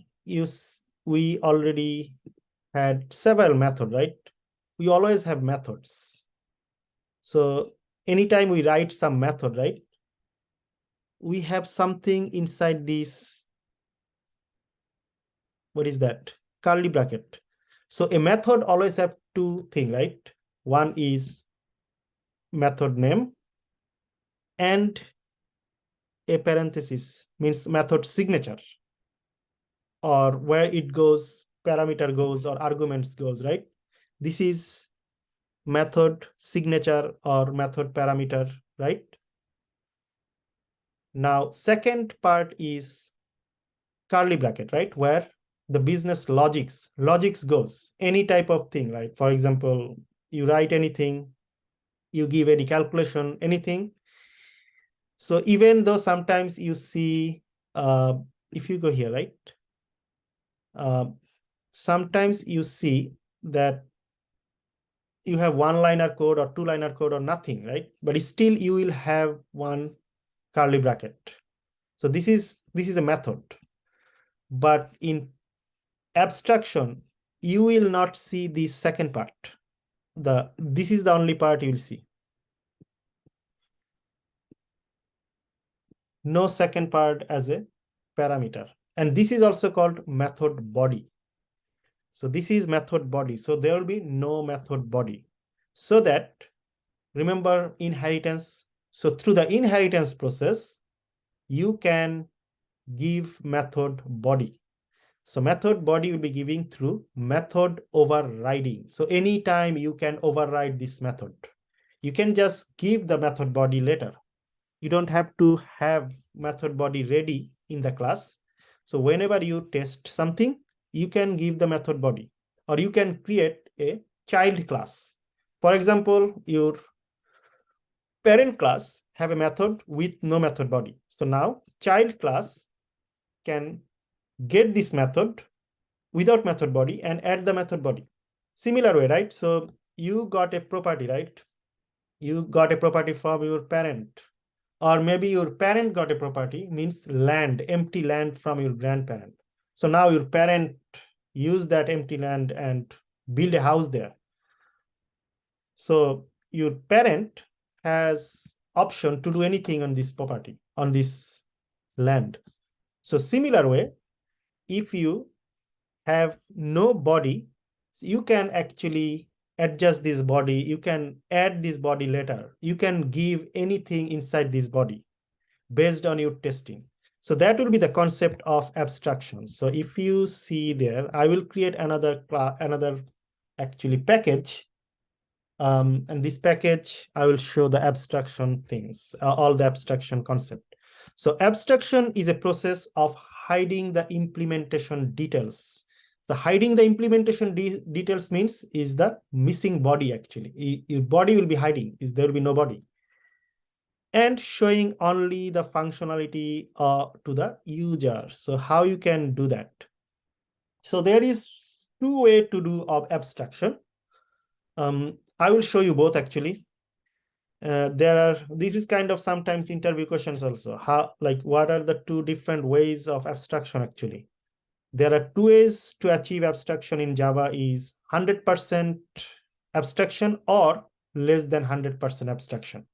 we already had several methods, right? We always have methods. So anytime we write some method, right, we have something inside this. What is that? Curly bracket. So a method always have two things, right? One is method name and a parenthesis, means method signature, or where it goes, parameter goes, or arguments goes, right? This is method signature or method parameter, right? Now, second part is curly bracket, right? Where the business logics goes, any type of thing, right? For example, you write anything, you give any calculation, anything. So even though sometimes you see, if you go here, right? Sometimes you see that you have one-liner code or two-liner code or nothing, right? But still you will have one curly bracket. So this is a method. But in abstraction, you will not see the second part. This is the only part you will see. No second part as a parameter. And this is also called method body. So this is method body. So there will be no method body. So that, remember inheritance. So through the inheritance process, you can give method body. So method body will be giving through method overriding. So anytime you can override this method, you can just give the method body later. You don't have to have method body ready in the class. So whenever you test something, you can give the method body, or you can create a child class. For example, your parent class have a method with no method body. So now child class can get this method without method body and add the method body. Similar way, right? So you got a property, right? You got a property from your parent, or maybe your parent got a property, means land, empty land from your grandparent. So now your parent use that empty land and build a house there. So your parent has option to do anything on this property, on this land. So similar way, if you have no body, you can actually adjust this body. You can add this body later. You can give anything inside this body. based on your testing. So that will be the concept of abstraction. So if you see there, I will create another actually package. And this package, I will show the abstraction things, all the abstraction concept. So abstraction is a process of hiding the implementation details. So hiding the implementation details means is the missing body actually. Your body will be hiding, there will be no body. And showing only the functionality to the user. So how you can do that? So there is two ways to do of abstraction. I will show you both actually. This is kind of sometimes interview questions also. What are the two different ways of abstraction actually? There are two ways to achieve abstraction in Java is 100% abstraction or less than 100% abstraction.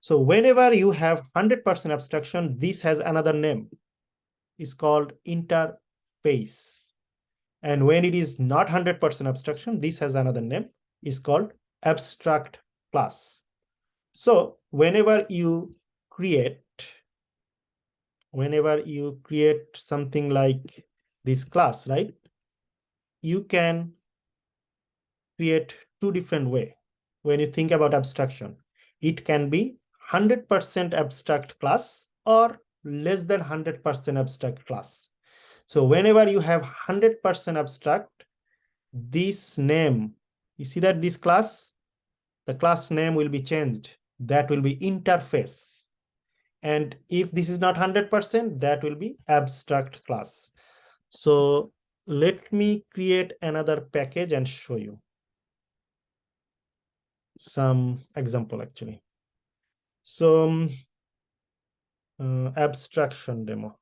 So whenever you have 100% abstraction, this has another name. It's called interface. And when it is not 100% abstraction, this has another name. It's called abstract class. So whenever you create something like this class, right? You can create two different ways. When you think about abstraction, it can be 100% abstract class or less than 100% abstract class. So whenever you have 100% abstract, this name, you see that this class, the class name will be changed. That will be interface. And if this is not 100%, that will be abstract class. So let me create another package and show you some example actually. So abstraction demo.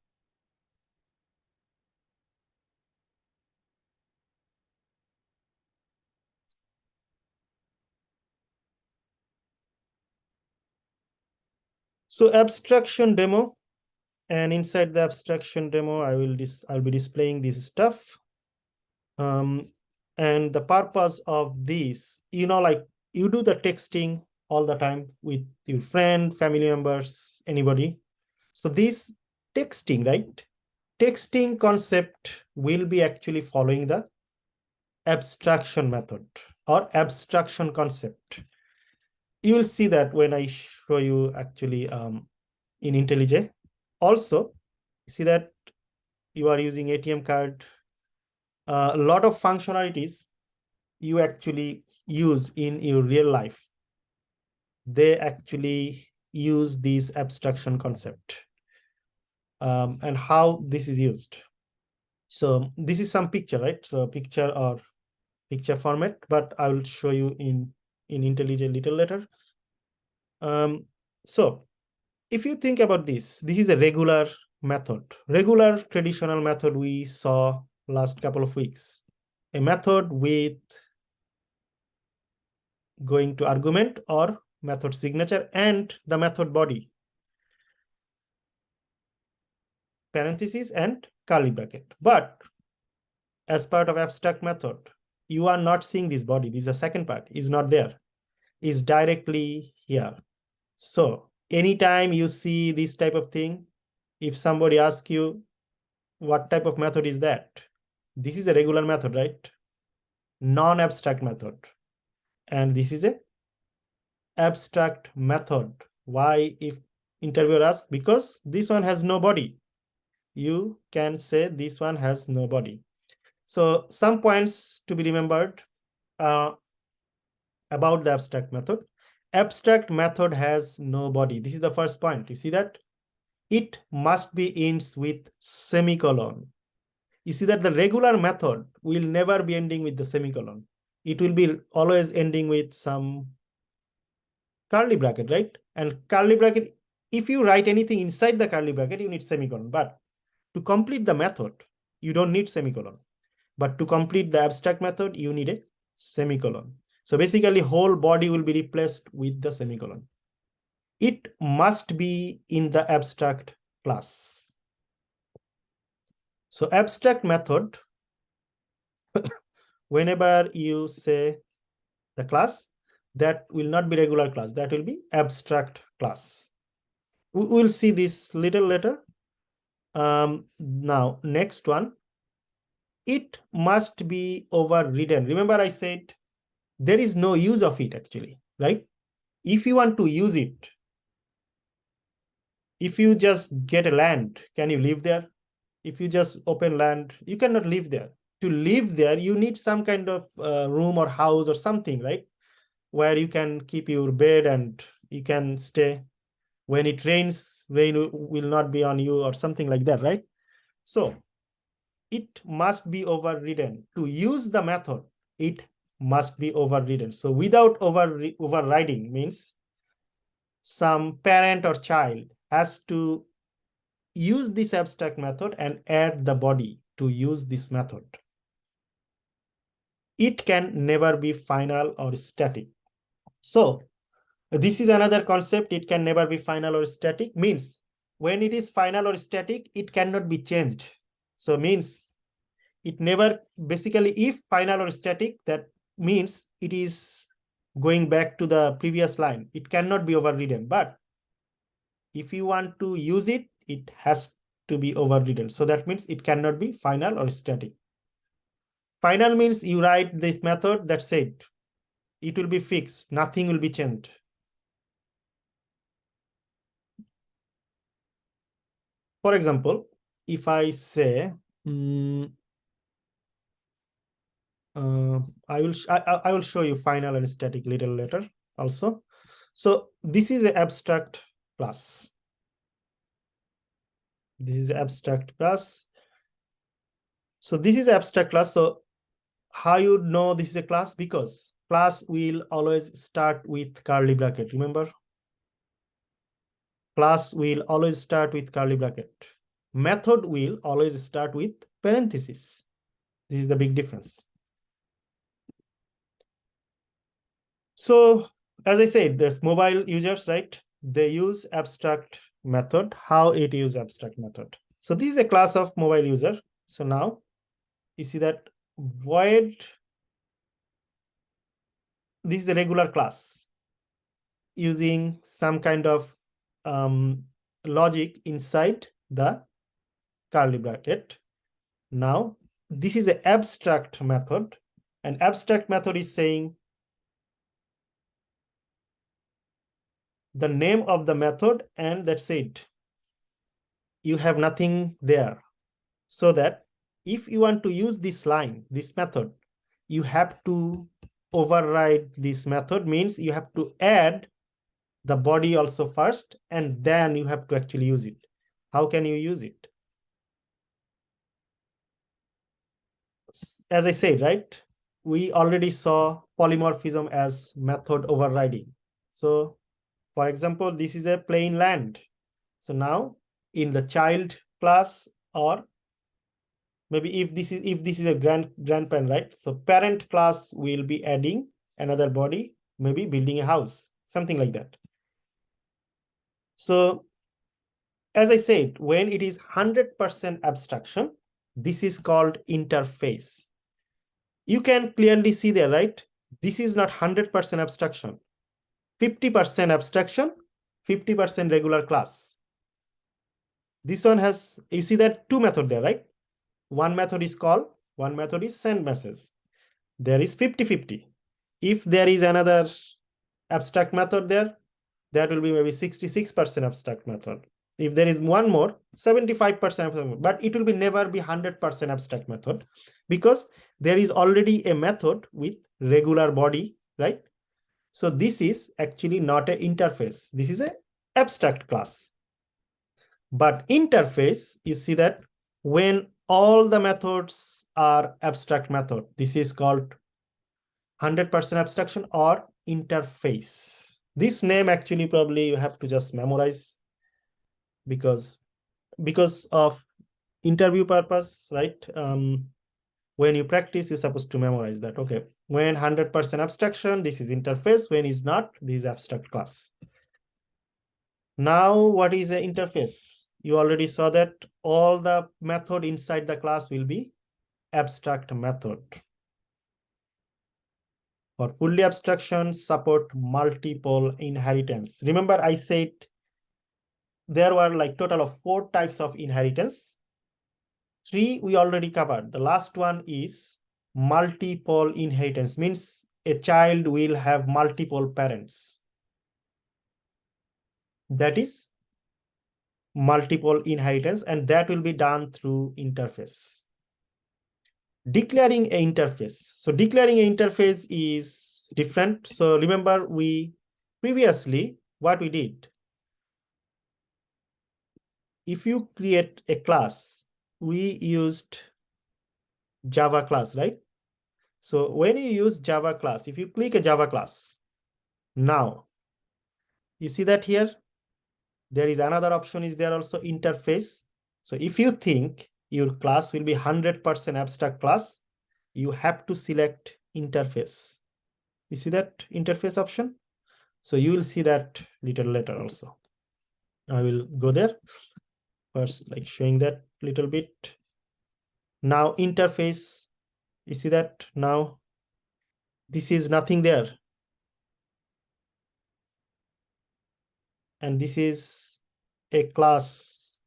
So abstraction demo, and inside the abstraction demo, I'll be displaying this stuff. And the purpose of this, like you do the texting all the time with your friend, family members, anybody. So this texting, right? Texting concept will be actually following the abstraction method or abstraction concept. You will see that when I show you actually in IntelliJ. Also, see that you are using ATM card. A lot of functionalities you actually use in your real life. They actually use this abstraction concept and how this is used. So this is some picture, right? So picture or picture format, but I will show you in IntelliJ a little later. So if you think about this is a regular traditional method we saw last couple of weeks. A method with going to argument or method signature and the method body, parentheses and curly bracket. But as part of abstract method, you are not seeing this body. This is the second part, is not there, is directly here. So anytime you see this type of thing, if somebody asks you what type of method is that, this is a regular method, right? Non-abstract method. And this is a abstract method. Why? If interviewer asks, because this one has no body, you can say this one has no body. So some points to be remembered about the abstract method. Abstract method has no body. This is the first point. You see that? It must be ends with semicolon. You see that the regular method will never be ending with the semicolon. It will be always ending with some curly bracket, right? And curly bracket, if you write anything inside the curly bracket, you need semicolon. But to complete the method, you don't need semicolon. But to complete the abstract method, you need a semicolon. So basically, whole body will be replaced with the semicolon. It must be in the abstract class. So abstract method, whenever you say the class, that will not be regular class. That will be abstract class. We'll see this little later. Now, next one, it must be overridden. Remember, I said there is no use of it actually, right? If you want to use it, if you just get a land, can you live there? If you just open land, you cannot live there. To live there, you need some kind of room or house or something, right? Where you can keep your bed and you can stay. When it rains, rain will not be on you or something like that, right? So it must be overridden. To use the method, it must be overridden. So without overriding means some parent or child has to use this abstract method and add the body to use this method. It can never be final or static. So this is another concept. It can never be final or static means when it is final or static, it cannot be changed. So means it never, basically if final or static, that means it is going back to the previous line. It cannot be overridden. But if you want to use it, it has to be overridden. So that means it cannot be final or static. Final means you write this method, that's it. It will be fixed. Nothing will be changed. For example, if I say, I will show you final and static little later also. So this is an abstract class. This is abstract class. So this is abstract class. So how you know this is a class? Because class will always start with curly bracket. Remember? Class will always start with curly bracket. Method will always start with parentheses. This is the big difference. So as I said, this mobile users, right? They use abstract method. How it use abstract method? So this is a class of mobile user. So now you see that void, this is a regular class using some kind of logic inside the curly bracket. Now this is an abstract method. An abstract method is saying the name of the method and that's it. You have nothing there. So that if you want to use this line, this method, you have to override this method, means you have to add the body also first, and then you have to actually use it. How can you use it? As I said, right, we already saw polymorphism as method overriding. So for example, this is a plain land. So now in the child class, or maybe if this is a grandparent, right? So parent class will be adding another body, maybe building a house, something like that. So as I said, when it is 100% abstraction, this is called interface. You can clearly see there, right? This is not 100% abstraction. 50% abstraction, 50% regular class. This one has, you see that two methods there, right? One method is call, one method is send message. There is 50-50. If there is another abstract method there, that will be maybe 66% abstract method. If there is one more, 75%, but it will be never be 100% abstract method, because there is already a method with regular body, right? So this is actually not an interface. This is an abstract class. But interface, you see that when all the methods are abstract method, this is called 100% abstraction or interface. This name actually probably you have to just memorize because of interview purpose, right? When you practice, you're supposed to memorize that. Okay, when 100% abstraction, this is interface. When is not, this is abstract class. Now, what is an interface? You already saw that all the method inside the class will be abstract method. For fully abstraction, support multiple inheritance. Remember, I said there were like total of 4 types of inheritance. 3 we already covered. The last one is multiple inheritance, means a child will have multiple parents. That is multiple inheritance, and that will be done through interface. Declaring an interface. So declaring an interface is different. So remember, we previously what we did, if you create a class, we used Java class, right? So when you use Java class, if you click a Java class, now you see that here there is another option is there also, interface. So if you think your class will be 100% abstract class, you have to select interface. You see that interface option? So you will see that little later also. I will go there first, like showing that little bit. Now interface, you see that now this is nothing there. And this is a class,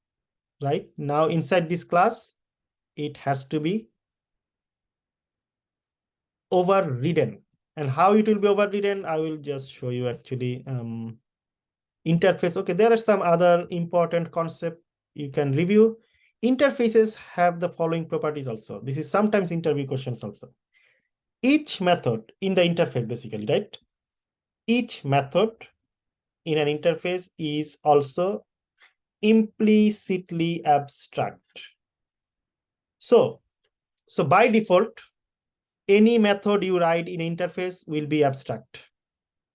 right? Now inside this class, it has to be overridden. And how it will be overridden, I will just show you actually. Interface. Okay, there are some other important concept you can review. Interfaces have the following properties also. This is sometimes interview questions also. Each method in the interface, basically, right? Each method in an interface is also implicitly abstract. So by default, any method you write in interface will be abstract.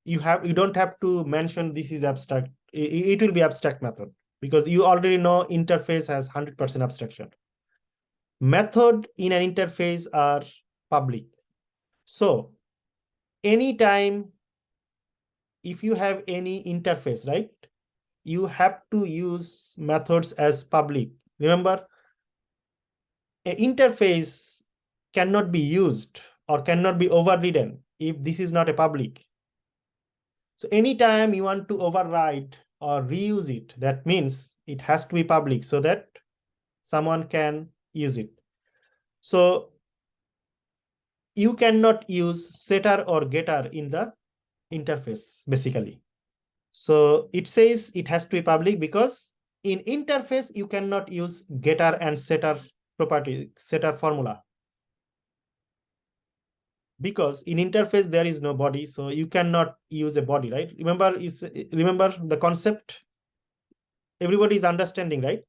You don't have to mention this is abstract. It will be abstract method because you already know interface has 100% abstraction. Method in an interface are public. So anytime if you have any interface, right, you have to use methods as public. Remember, an interface cannot be used or cannot be overridden if this is not a public. So anytime you want to override or reuse it, that means it has to be public so that someone can use it. So you cannot use setter or getter in the interface, basically. So it says it has to be public because in interface, you cannot use getter and setter property, setter formula. Because in interface, there is no body, so you cannot use a body, right? Remember the concept? Everybody is understanding, right?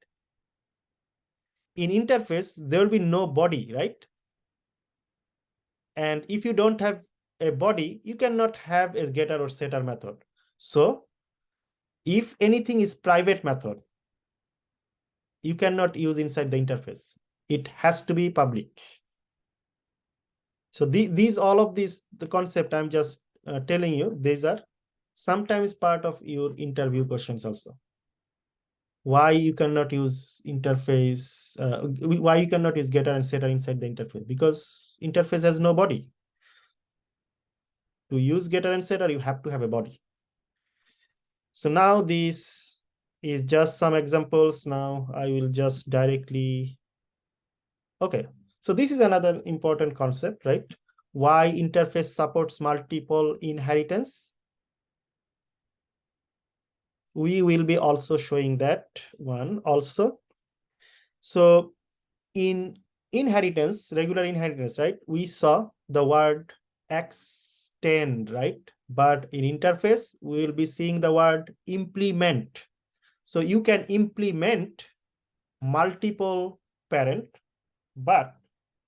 In interface, there will be no body, right? And if you don't have a body, you cannot have a getter or setter method. So if anything is private method, you cannot use inside the interface. It has to be public. So the concept I'm just telling you, these are sometimes part of your interview questions also. Why you cannot use interface, why you cannot use getter and setter inside the interface? Because interface has no body. To use getter and setter, you have to have a body. So now this is just some examples. Now I will just directly, okay. So this is another important concept, right? Why interface supports multiple inheritance. We will be also showing that one also. So in inheritance, regular inheritance, right? We saw the word extend, right? But in interface, we will be seeing the word implement. So you can implement multiple parent, but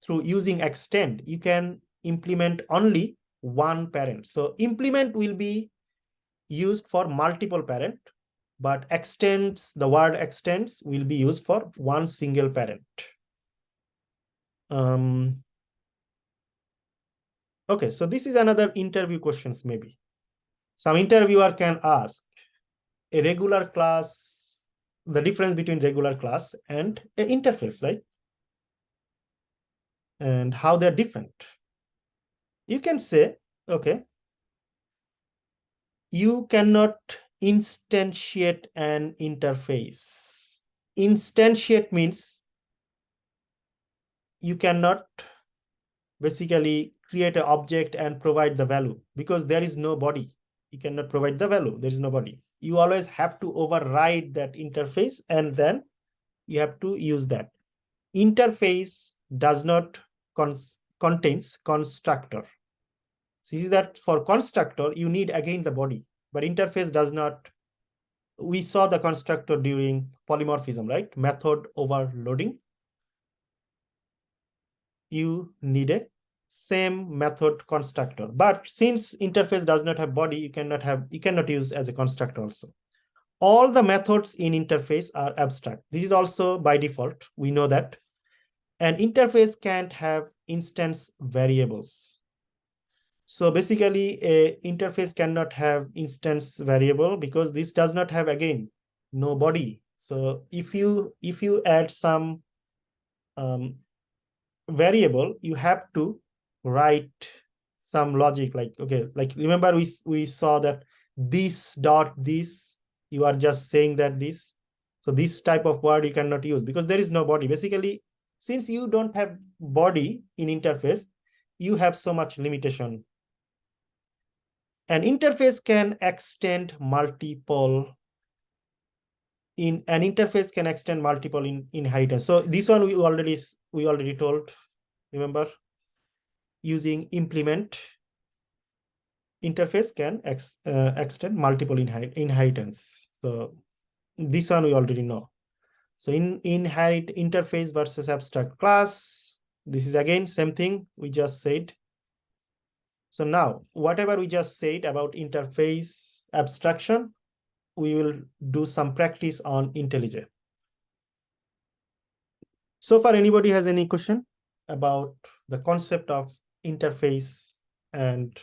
through using extend, you can implement only one parent. So implement will be used for multiple parent, but extends, the word extends will be used for one single parent. Okay, so this is another interview questions maybe. Some interviewer can ask a regular class, the difference between regular class and an interface, right? And how they're different. You can say, okay, you cannot instantiate an interface. Instantiate means you cannot basically create an object and provide the value because there is no body. You cannot provide the value. There is no body. You always have to override that interface and then you have to use that. Interface does not contains constructor. So you see that for constructor, you need again the body, but interface does not. We saw the constructor during polymorphism, right? Method overloading. You need a same method constructor, but since interface does not have body, you cannot use as a constructor also. All the methods in interface are abstract. This is also by default. We know that. An interface can't have instance variables. So basically, a interface cannot have instance variable because this does not have, again, no body. So if you add some variable, you have to write some logic like, okay, like remember we saw that this dot this, you are just saying that this. So this type of word you cannot use because there is no body. Basically, since you don't have body in interface, you have so much limitation. An interface can extend multiple inheritance. So this one we already told, remember, using implement interface can extend multiple inheritance. So this one we already know. So in inherit interface versus abstract class, this is again same thing we just said. So now whatever we just said about interface abstraction, we will do some practice on IntelliJ. So far, anybody has any question about the concept of interface and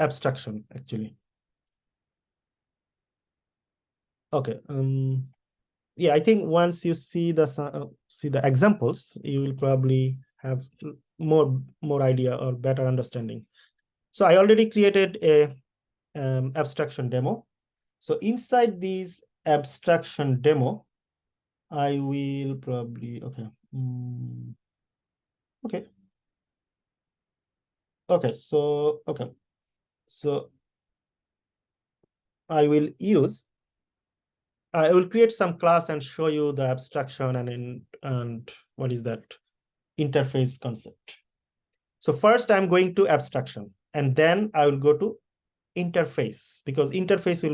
abstraction actually? Okay. Yeah, I think once you see the examples, you will probably have more idea or better understanding. So I already created a abstraction demo. So inside this abstraction demo, I will probably, okay. Okay. Okay, so, okay. So I will create some class and show you the abstraction and what is that interface concept. So first I'm going to abstraction and then I will go to interface because interface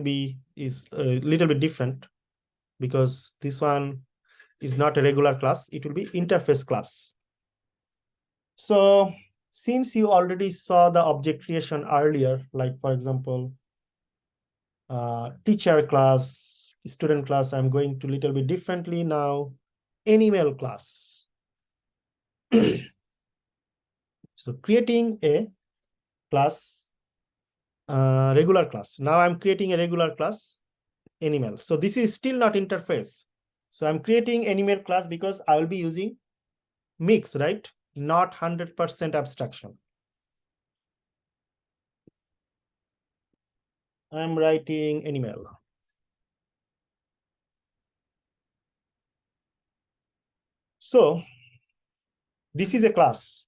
is a little bit different because this one is not a regular class. It will be interface class. So since you already saw the object creation earlier, like for example, teacher class, student class, I'm going to little bit differently now, animal class. So creating a class, regular class. Now I'm creating a regular class, animal. So this is still not interface. So I'm creating animal class because I will be using mix, right? Not 100% abstraction. I'm writing animal. So this is a class.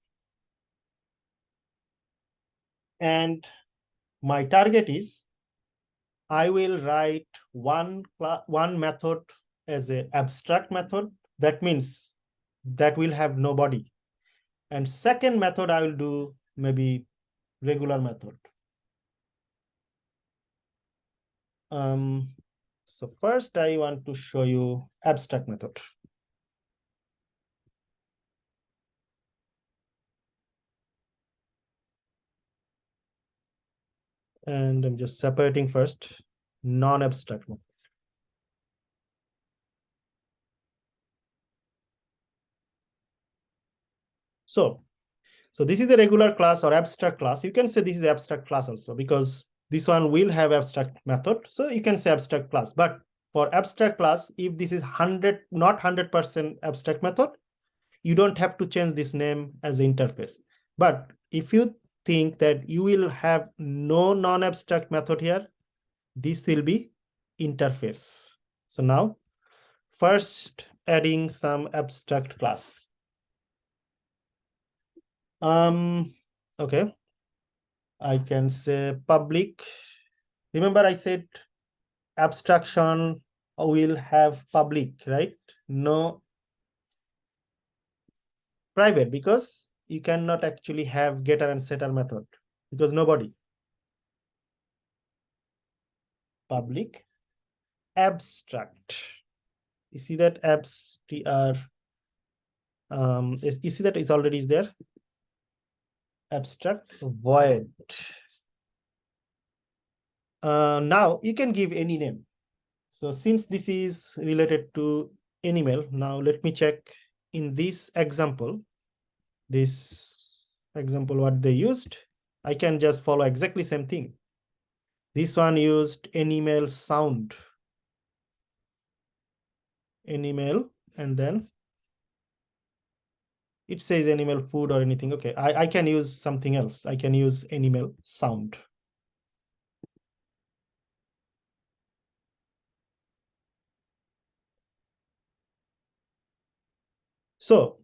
And my target is I will write one method as an abstract method. That means that will have no body. And second method, I will do maybe regular method. So first I want to show you abstract method. And I'm just separating first non-abstract method. So this is the regular class or abstract class. You can say this is abstract class also because this one will have abstract method. So you can say abstract class. But for abstract class, if this is not 100% abstract method, you don't have to change this name as interface. But if you think that you will have no non-abstract method here, this will be interface. So now, first adding some abstract class. Okay, I can say public. Remember I said abstraction will have public, right? No private, because you cannot actually have getter and setter method because nobody. Public abstract. You see that abstr, you see that is already is there. Abstract void. Now you can give any name. So since this is related to animal, now let me check in this example what they used. I can just follow exactly same thing. This one used animal sound, animal, and then it says animal food or anything. Okay, I can use something else. I can use animal sound. So,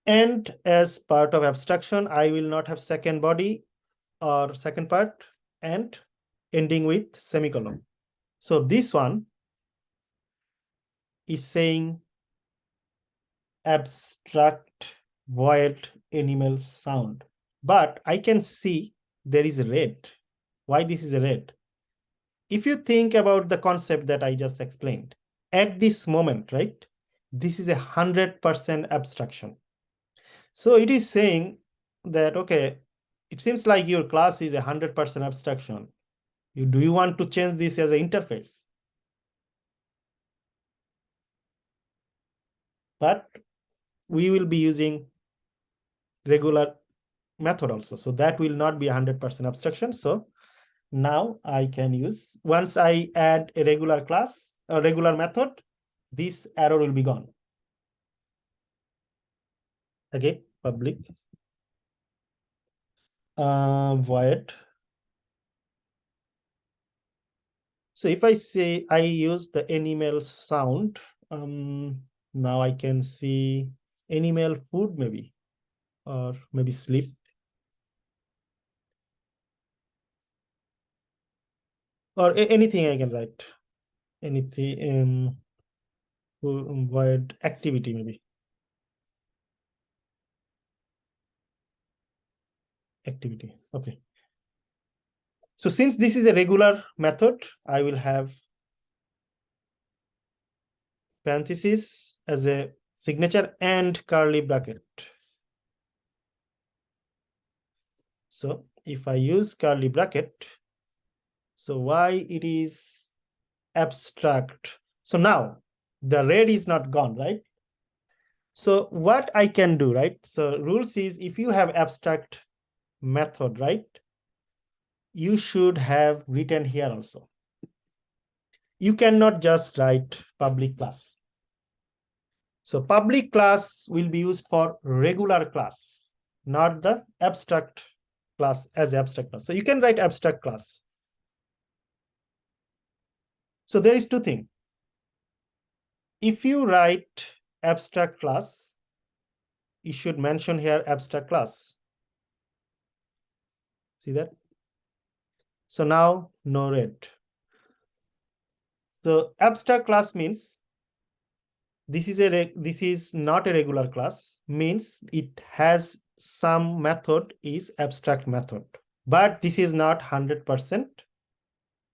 and as part of abstraction, I will not have second body or second part and ending with semicolon. So this one is saying abstract void animal sound. But I can see there is a red. Why this is a red? If you think about the concept that I just explained, at this moment, right, this is 100% abstraction. So it is saying that, okay, it seems like your class is 100% abstraction. Do you want to change this as an interface? But we will be using regular method also. So that will not be 100% abstraction. So now I can use, once I add a regular class, a regular method, this error will be gone. Okay, public void. So if I say I use the animal sound, now I can see animal food maybe, or maybe sleep. Or anything I can write. Anything, void activity maybe. Activity, okay. So since this is a regular method, I will have parenthesis as a signature and curly bracket. So if I use curly bracket, so why it is abstract? So now the red is not gone, right? So what I can do, right? So rules is if you have abstract method, right, you should have written here also. You cannot just write public class. So public class will be used for regular class, not the abstract class as abstract class. So you can write abstract class. So there is two things. If you write abstract class, you should mention here abstract class. See that? So now no red. So abstract class means this is not a regular class, means it has some method is abstract method, but this is not 100%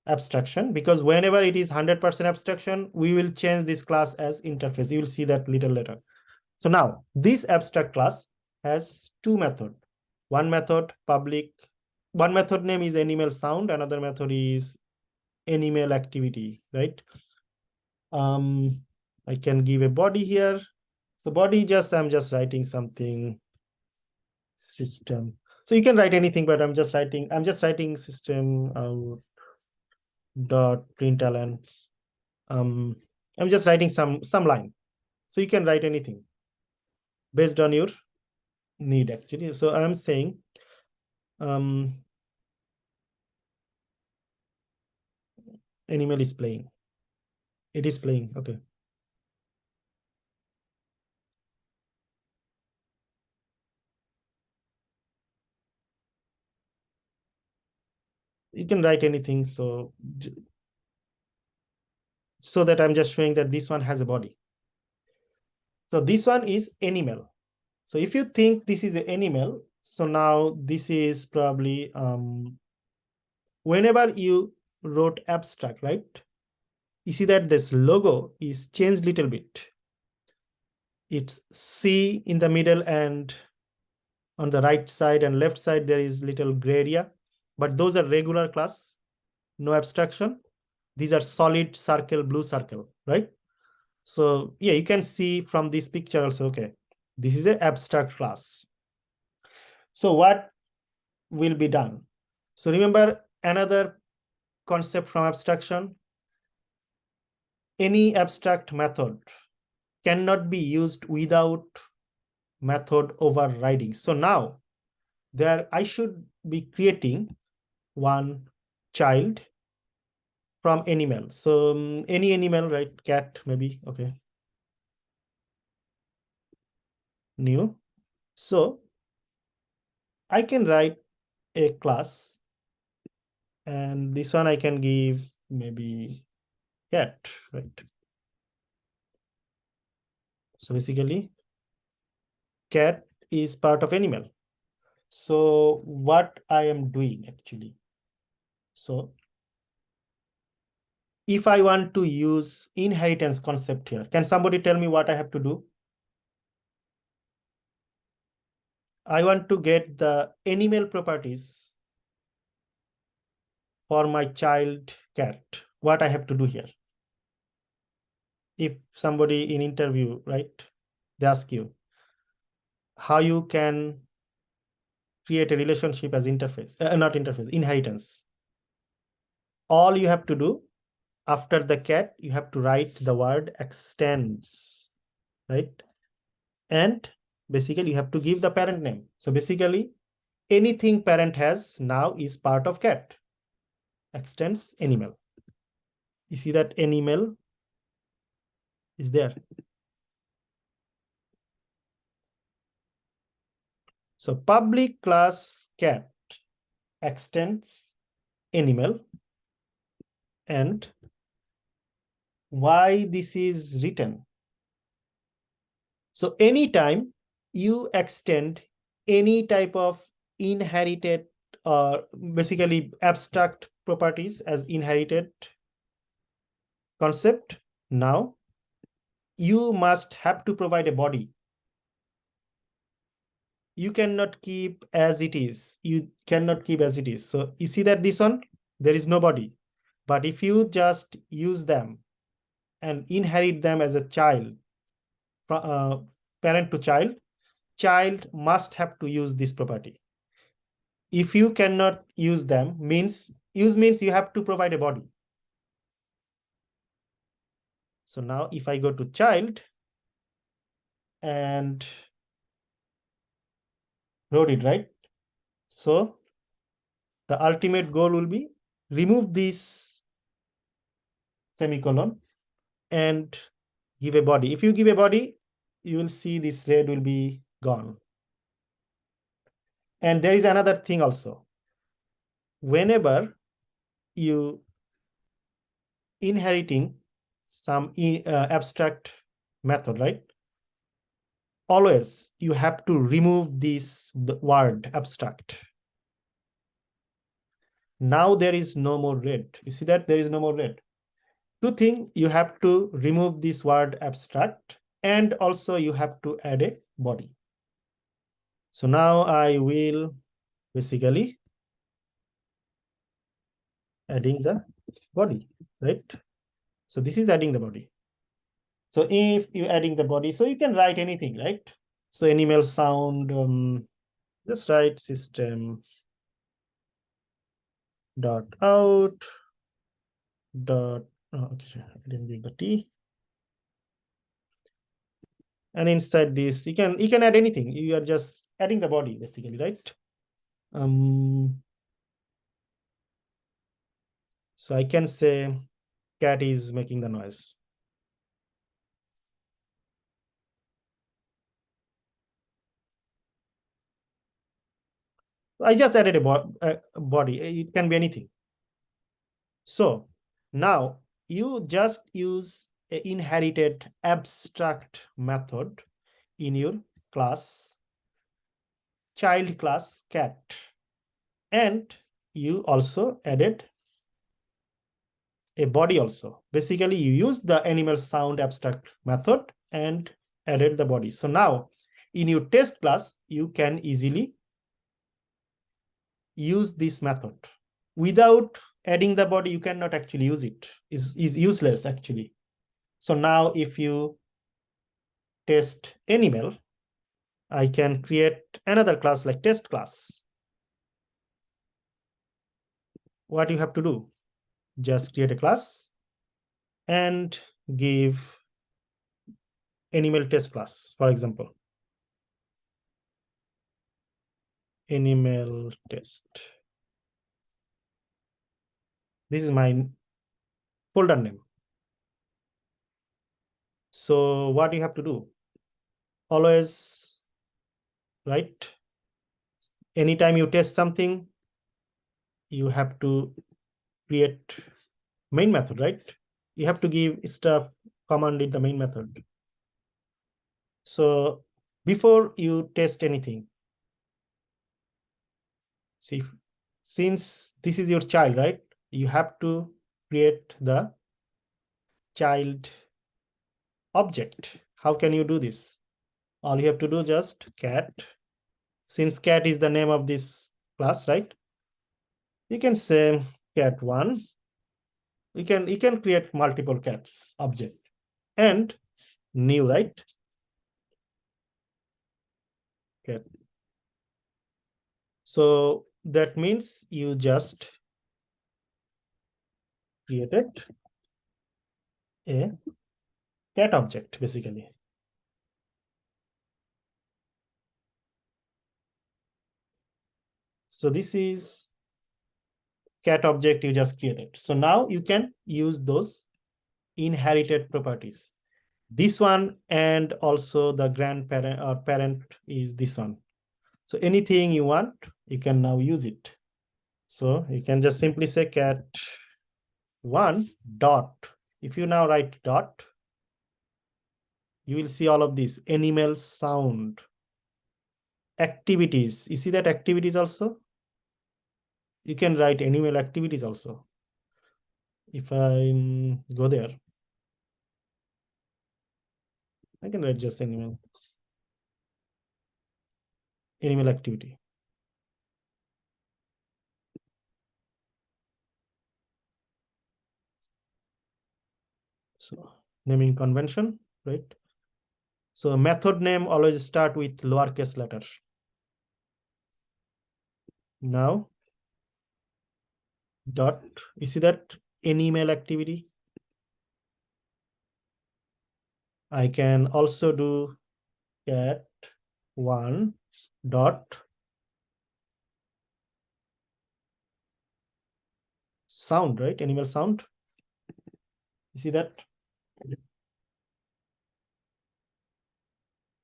abstraction, because whenever it is 100% abstraction, we will change this class as interface. You will see that little later. So now this abstract class has two methods. One method public, one method name is animal sound, another method is animal activity, right? I can give a body here. So body, I'm just writing something system. So you can write anything, but I'm just writing system dot println. I'm just writing some line. So you can write anything based on your need actually. So I'm saying Animal is playing. It is playing. Okay. You can write anything. So that I'm just showing that this one has a body. So this one is animal. So if you think this is an animal, so now this is probably whenever you wrote abstract, right? You see that this logo is changed little bit. It's C in the middle, and on the right side and left side, there is little gray area, but those are regular class, no abstraction. These are solid circle, blue circle, right? So yeah, you can see from this picture also, okay, this is an abstract class. So what will be done? So remember another concept from abstraction, any abstract method cannot be used without method overriding. So now there I should be creating one child from animal. So any animal, right? Cat maybe. Okay. New. So I can write a class, and this one I can give maybe cat, right? So basically cat is part of animal. So what I am doing actually, so if I want to use inheritance concept here, can somebody tell me what I have to do? I want to get the animal properties for my child cat. What I have to do here? If somebody in interview, right, they ask you how you can create a relationship as interface, not interface, inheritance. All you have to do after the cat, you have to write the word extends, right? And basically you have to give the parent name. So basically anything parent has now is part of cat. Extends animal. You see that animal is there. So public class cat extends animal. And why this is written? So anytime you extend any type of inherited or basically abstract properties as inherited concept, now you must have to provide a body. You cannot keep as it is. You cannot keep as it is. So you see that this one, there is no body. But if you just use them and inherit them as a child, parent to child, child must have to use this property. If you cannot use them, means you have to provide a body. So now if I go to child and wrote it, right? So the ultimate goal will be remove this semicolon and give a body. If you give a body, you will see this red will be gone. And there is another thing also. Whenever you inheriting some abstract method, right? Always you have to remove the word abstract. Now there is no more red. You see that there is no more red. Two things, you have to remove this word abstract, and also you have to add a body. So now I will basically adding the body, right? So this is adding the body. So if you're adding the body, so you can write anything, right? So animal sound, just write system dot out dot, okay, I didn't give the T. And inside this, you can add anything. You are just adding the body basically, right? So I can say cat is making the noise. I just added a body. It can be anything. So now you just use an inherited abstract method in your class, child class cat. And you also added a body also. Basically, you use the animal sound abstract method and added the body. So now in your test class, you can easily use this method. Without adding the body, you cannot actually use it. Is useless actually. So now if you test animal, I can create another class like test class. What you have to do? Just create a class and give animal test class, for example. Animal test. This is my folder name. So what you have to do? Always, right? Anytime you test something, you have to create main method, right? You have to give stuff command in the main method. So before you test anything, see, since this is your child, right? You have to create the child object. How can you do this? All you have to do just cat. Since cat is the name of this class, right? You can say cat1. You can create multiple cats object and new, right? Cat. So that means you just created a cat object basically. So this is cat object you just created. So now you can use those inherited properties. This one and also the grandparent or parent is this one. So anything you want, you can now use it. So you can just simply say cat1 dot. If you now write dot, you will see all of this animal sound, activities. You see that activities also? You can write animal activities also. If I go there, I can write just animal activity. So naming convention, right? So method name always start with lowercase letter. Now dot, you see that animal activity? I can also do cat1 dot sound, right? Animal sound. You see that?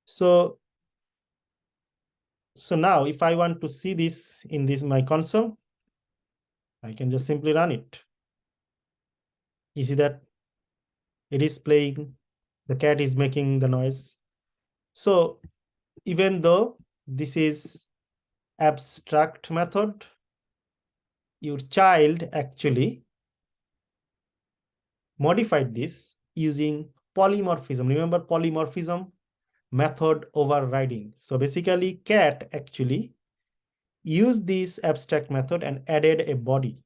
So now if I want to see this in my console, I can just simply run it. You see that it is playing, the cat is making the noise. So even though this is abstract method, your child actually modified this using polymorphism. Remember polymorphism? Method overriding. So basically cat actually used this abstract method and added a body.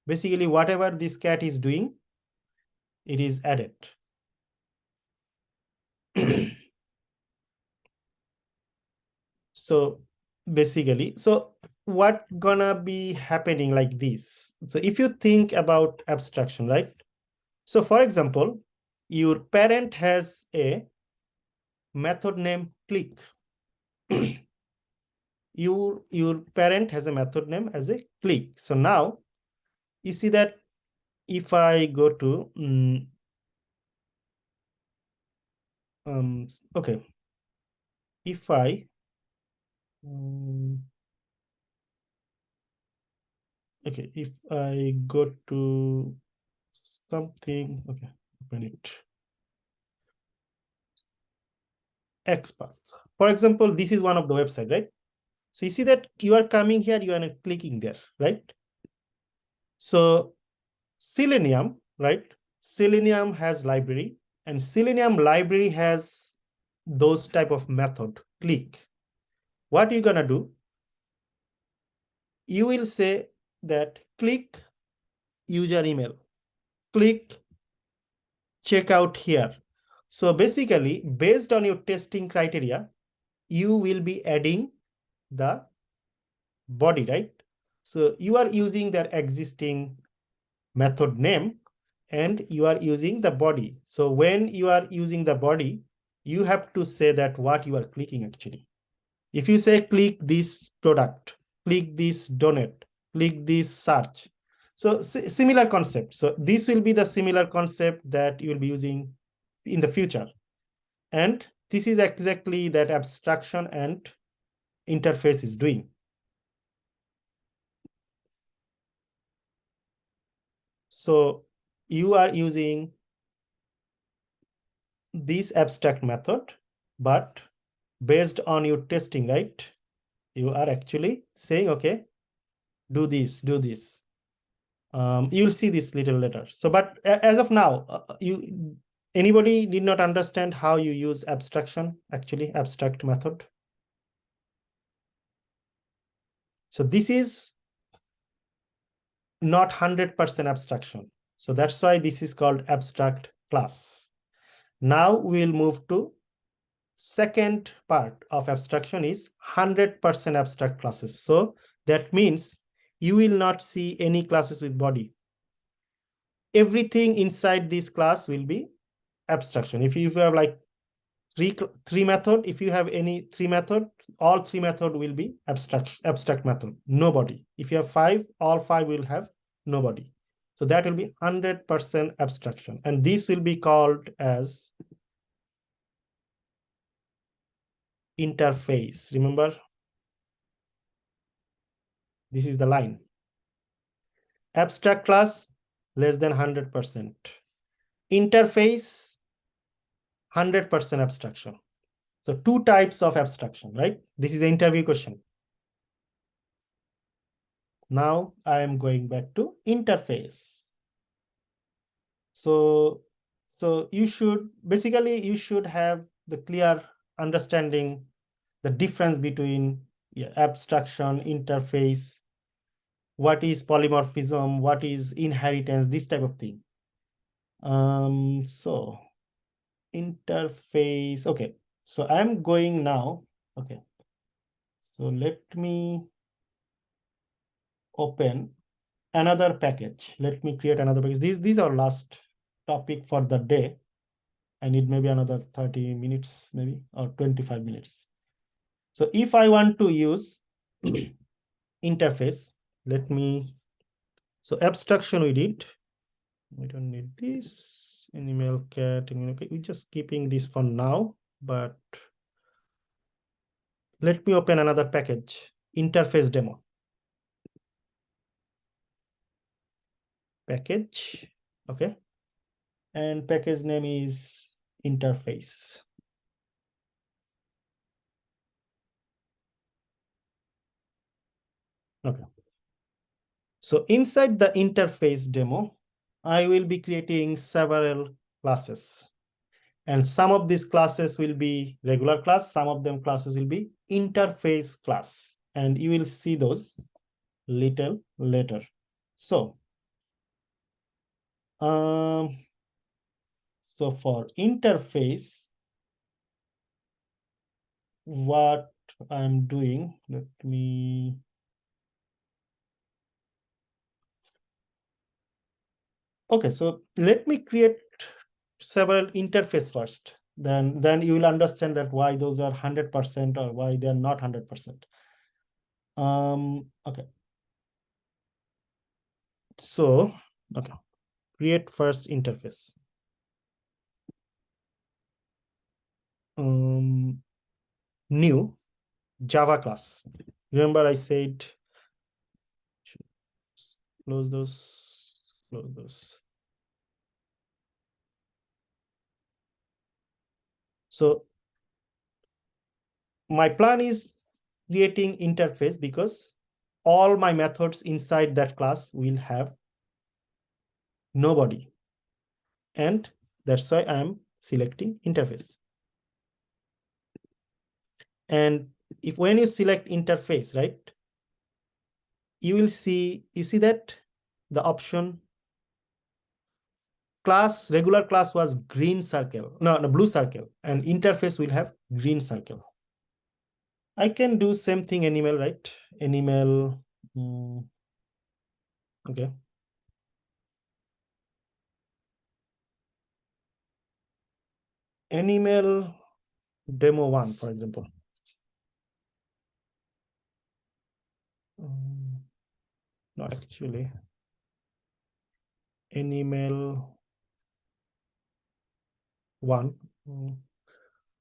Basically whatever this cat is doing, it is added. So basically, so what gonna be happening like this? So if you think about abstraction, right? So for example, your parent has a method named click. Your parent has a method name as a click. So now you see that if I go to okay, if I okay, if I go to something, okay, open it. XPath. For example, this is one of the website, right? So you see that you are coming here, you are clicking there, right? So Selenium, right? Selenium has library, and Selenium library has those type of method, click. What are you gonna do? You will say that click user email, click check out here. So basically, based on your testing criteria, you will be adding the body, right? So you are using their existing method name and you are using the body. So when you are using the body, you have to say that what you are clicking actually. If you say click this product, click this donate, click this search. So similar concept. So this will be the similar concept that you will be using in the future. And this is exactly that abstraction and interface is doing. So you are using this abstract method, but based on your testing, right? You are actually saying, okay, do this, do this. You'll see this little later. So, but as of now, anybody did not understand how you use abstraction, actually, abstract method. So this is not 100% abstraction. So that's why this is called abstract class. Now we'll move to second part of abstraction is 100% abstract classes. So that means you will not see any classes with body. Everything inside this class will be abstraction. If you have like three method, if you have any three method, all three method will be abstract method, nobody. If you have five, all five will have nobody. So that will be 100% abstraction. And this will be called as interface. Remember, this is the line. Abstract class, less than 100%. Interface, 100% abstraction. So two types of abstraction, right? This is the interview question. Now I am going back to interface. So you should have the clear understanding the difference between abstraction, interface, what is polymorphism, what is inheritance, this type of thing. So interface, okay. So I'm going now, okay. So let me open another package. Let me create another package. These are last topic for the day. I need maybe another 30 minutes, maybe, or 25 minutes. So if I want to use interface, let me, so abstraction we did. We don't need this, animal cat, okay, we're just keeping this for now, but let me open another package, interface demo. Package, okay. And package name is interface. Okay. So inside the interface demo, I will be creating several classes. And some of these classes will be regular class, some of them classes will be interface class. And you will see those little later. So, for interface, what I'm doing, let me, okay, so let me create several interface first. Then you will understand that why those are 100% or why they are not 100%. Okay. So, okay. create first interface. New Java class. Remember I said close those. So my plan is creating interface because all my methods inside that class will have nobody. And that's why I'm selecting interface. And if when you select interface, right, you see that the option class, regular class was green circle, no, blue circle, and interface will have green circle. I can do same thing animal, right? Animal, okay. Animal demo 1, for example. No, actually, animal 1.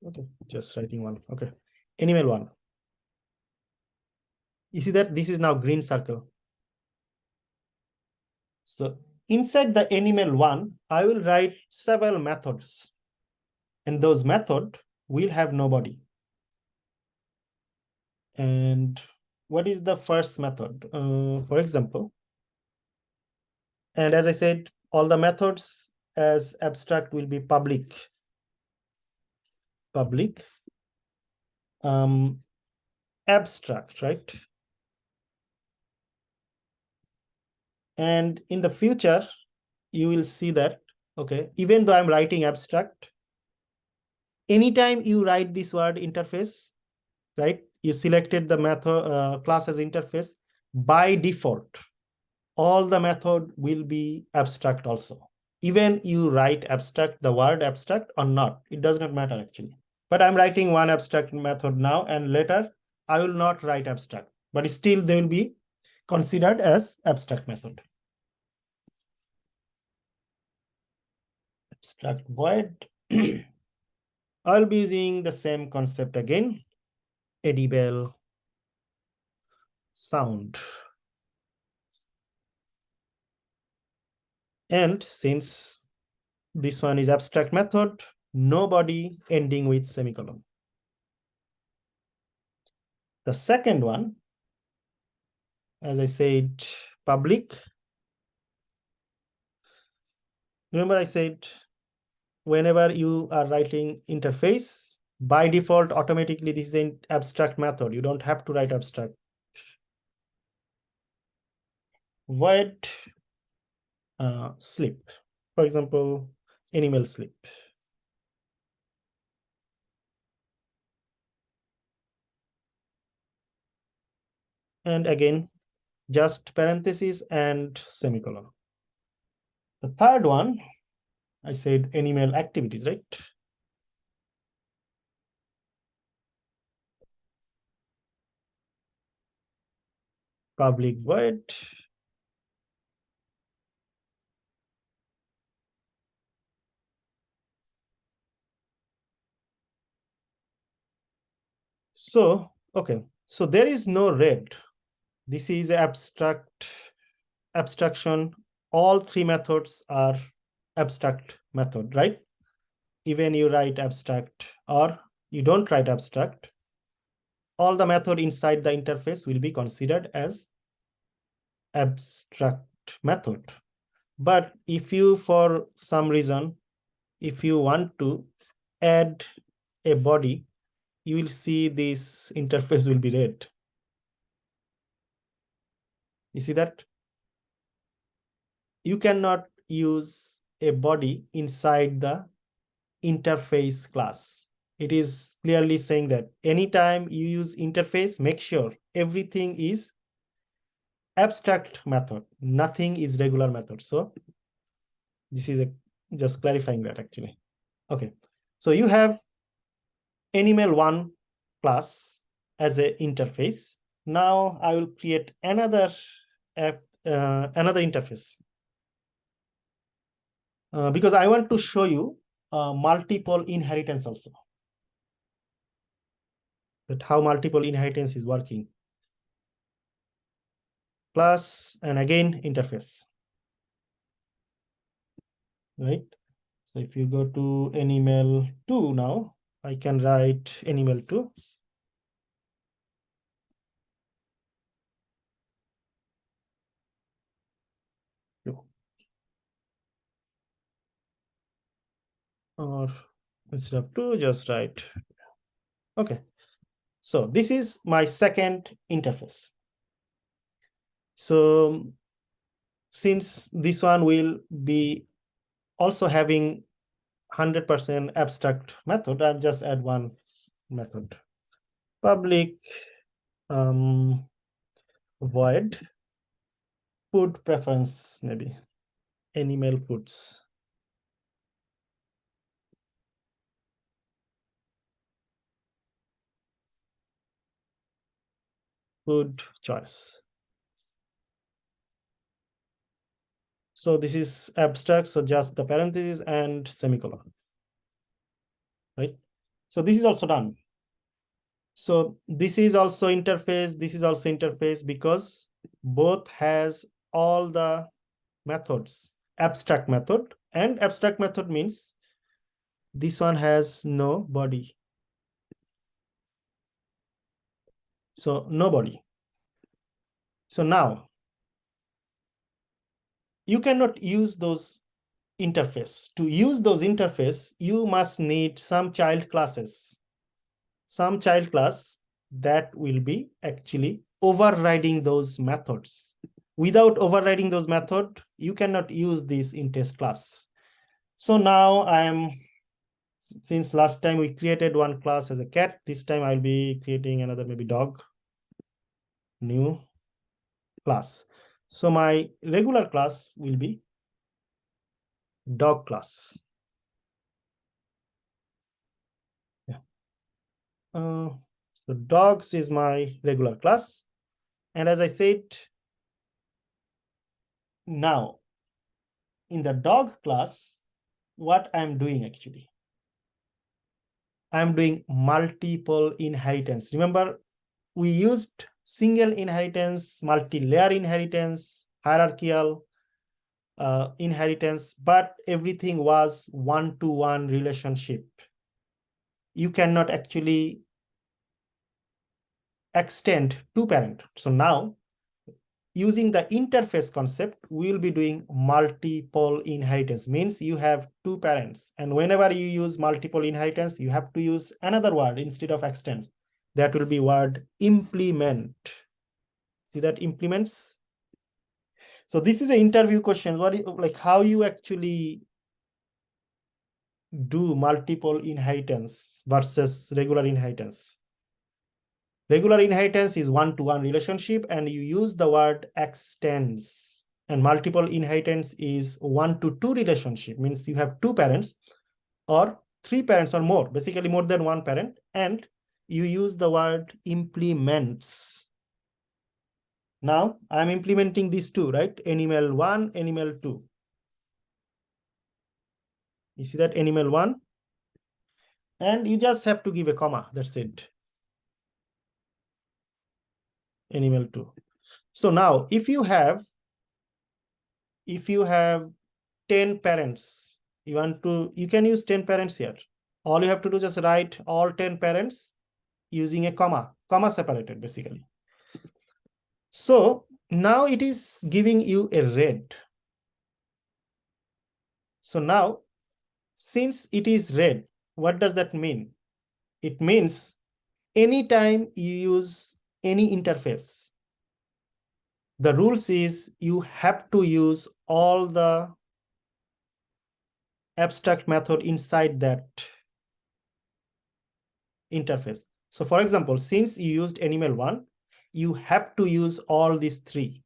Okay, just writing 1. Okay, animal 1. You see that this is now green circle. So inside the animal 1, I will write several methods, and those methods will have nobody. And what is the first method? For example, and as I said, all the methods as abstract will be public. Abstract, right? And in the future, you will see that, okay, even though I'm writing abstract, anytime you write this word interface, right, you selected the method class as interface, by default, all the method will be abstract also. Even you write abstract, the word abstract or not, it does not matter actually. But I'm writing one abstract method now, and later I will not write abstract, but still they will be considered as abstract method. Abstract void. I'll be using the same concept again. Edible sound. And since this one is abstract method, nobody ending with semicolon. The second one, as I said, public. Remember I said, whenever you are writing interface, by default, automatically this is an abstract method. You don't have to write abstract. Void sleep. For example, animal sleep. And again, just parentheses and semicolon. The third one, I said animal activities, right? Public void. So, okay, so there is no red. This is abstraction. All three methods are abstract method, right? Even you write abstract or you don't write abstract, all the method inside the interface will be considered as abstract method. But if you, for some reason, if you want to add a body, you will see this interface will be red. You see that? You cannot use a body inside the interface class. It is clearly saying that anytime you use interface, make sure everything is abstract method, nothing is regular method. So this is just clarifying that actually. Okay, so you have animal 1 class as an interface. Now I will create another interface. because I want to show you multiple inheritance also. That how multiple inheritance is working. Plus, and again, interface. Right? So if you go to animal 2 now, I can write animal 2. Or instead of 2, just write. Okay. So this is my second interface. So since this one will be also having 100% abstract method, I'll just add one method. Public void food preference, maybe animal foods. Food choice. So this is abstract, so just the parentheses and semicolon, right? So this is also done. So this is also interface, this is also interface, because both has all the methods. Abstract method, and abstract method means this one has no body. So no body. So now you cannot use those interface. To use those interface, you must need some child classes. Some child class that will be actually overriding those methods. Without overriding those methods, you cannot use this in test class. So now since last time we created one class as a cat, this time I'll be creating another maybe dog, new class. So my regular class will be dog class. Yeah. So dogs is my regular class. And as I said, now in the dog class, what I'm doing actually, I'm doing multiple inheritance. Remember, we used single inheritance, multi-layer inheritance, hierarchical inheritance, but everything was one-to-one relationship. You cannot actually extend two parent. So now, using the interface concept, we'll be doing multiple inheritance. Means you have two parents, and whenever you use multiple inheritance, you have to use another word instead of extend. That will be word implement. See that implements? So this is an interview question. What is, like, how you actually do multiple inheritance versus regular inheritance? Regular inheritance is one-to-one relationship, and you use the word extends. And multiple inheritance is 1-to-2 relationship, means you have two parents or three parents or more, basically more than one parent, and you use the word implements. Now I'm implementing these two, right? Animal 1, animal 2. You see that animal 1, and you just have to give a comma, that's it. Animal 2. So now if you have 10 parents, you can use 10 parents here. All you have to do, just write all 10 parents using a comma separated basically. So now it is giving you a red. So now, since it is red, what does that mean? It means anytime you use any interface, the rules is you have to use all the abstract method inside that interface. So for example, since you used animal 1, you have to use all these three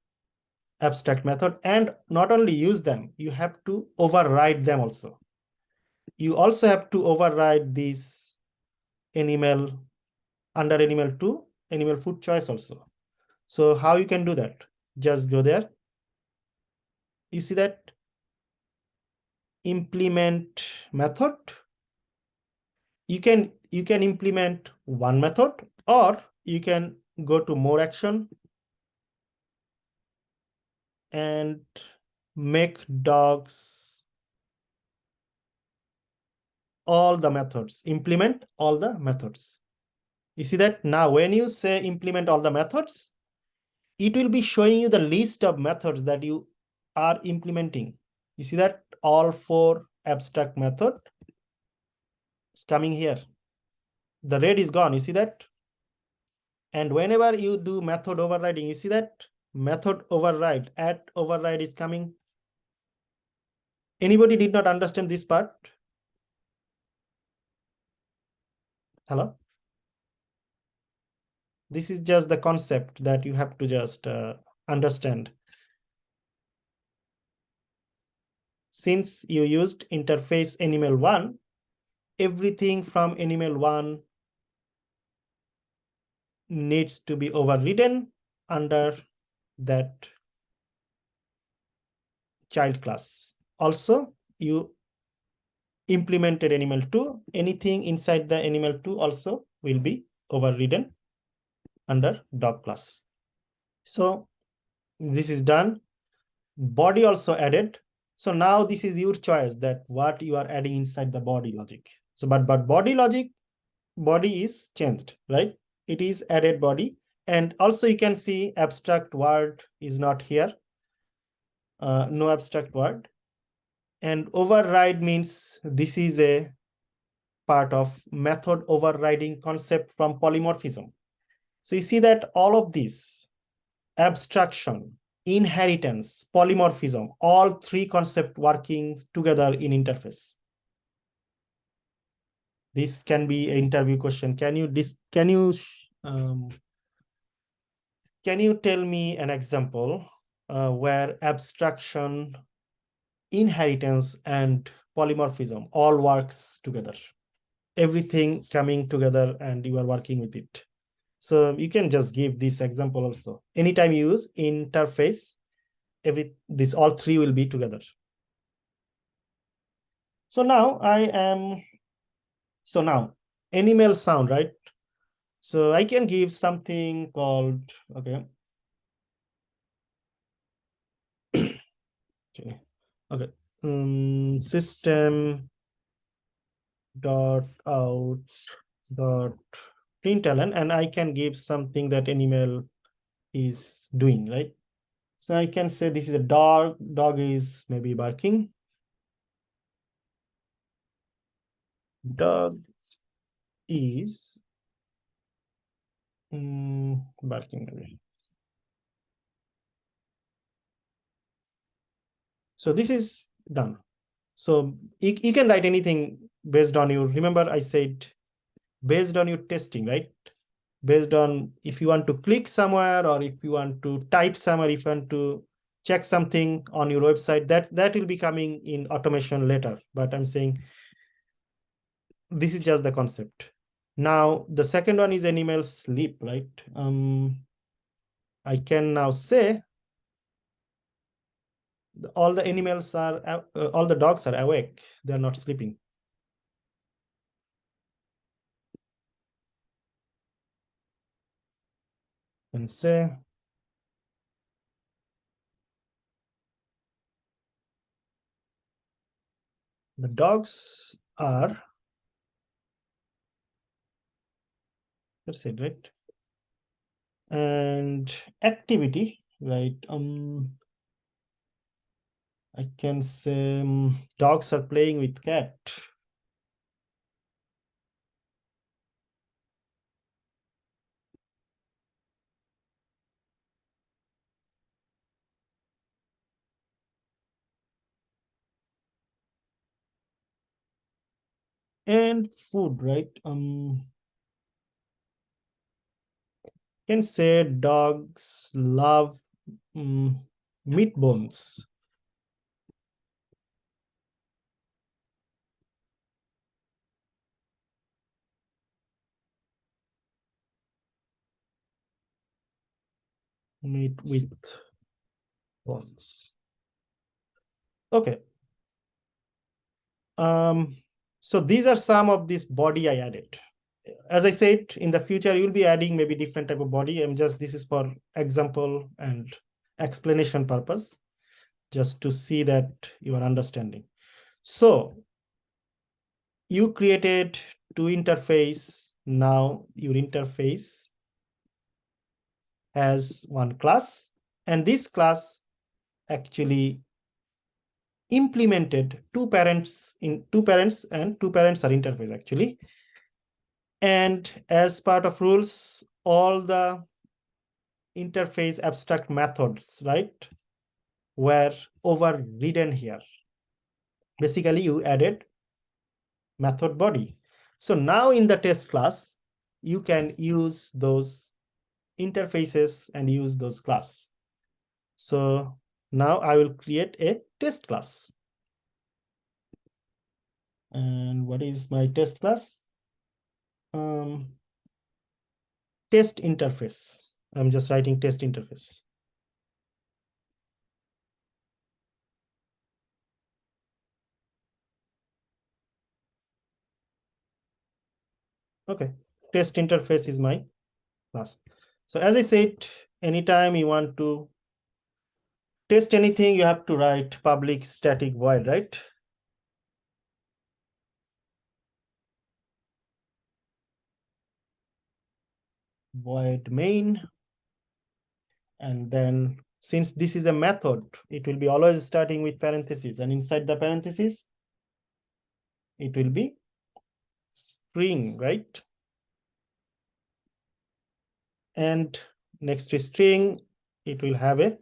abstract method, and not only use them, you have to override them also. You also have to override this animal under animal 2, animal food choice also. So how you can do that? Just go there. You see that implement method, you can implement one method, or you can go to more action and make dogs all the methods, implement all the methods. You see that now when you say implement all the methods, it will be showing you the list of methods that you are implementing. You see that all 4 abstract method is coming here. The red is gone, you see that? And whenever you do method overriding, you see that method override, add override is coming. Anybody did not understand this part? Hello? This is just the concept that you have to just understand. Since you used interface animal 1, everything from animal 1 needs to be overridden under that child class. Also, you implemented animal 2, anything inside the animal 2 also will be overridden under dog class. So this is done. Body also added. So now this is your choice that what you are adding inside the body logic. So but body logic, body is changed, right? It is added body. And also you can see abstract word is not here. No abstract word. And override means this is a part of method overriding concept from polymorphism. So you see that all of this abstraction, inheritance, polymorphism, all 3 concepts working together in interface. This can be an interview question. Can you tell me an example where abstraction, inheritance, and polymorphism all works together? Everything coming together and you are working with it. So you can just give this example also. Anytime you use interface, all 3 will be together. So now animal sound, right? So I can give something called, okay. Okay. System dot out dot println, and I can give something that animal is doing, right? So I can say this is a dog. Dog is maybe barking. Dog is barking maybe. So this is done. So you can write anything based on your, remember I said based on your testing, right? Based on if you want to click somewhere or if you want to type somewhere, if you want to check something on your website, that will be coming in automation later. But I'm saying this is just the concept. Now the second one is animal sleep, right? I can now say all the animals are all the dogs are awake, they're not sleeping. And say the dogs are, that's it, right? And activity, right? I can say dogs are playing with cat. And food, right? Can say dogs love meat bones. Meat with bones. Okay. So these are some of this body I added. As I said, in the future, you'll be adding maybe different type of body. This is for example and explanation purpose, just to see that you are understanding. So you created two interface. Now your interface has one class, and this class actually implemented two parents and two parents are interface actually. And as part of rules, all the interface abstract methods, right, were overridden here. Basically, you added method body. So now in the test class, you can use those interfaces and use those class. So now I will create a test class. And what is my test class? Test interface. I'm just writing test interface. Okay, test interface is my class. So as I said, anytime you want to test anything, you have to write public static void, right? Void main. And then since this is a method, it will be always starting with parentheses, and inside the parentheses, it will be string, right? And next to string, it will have a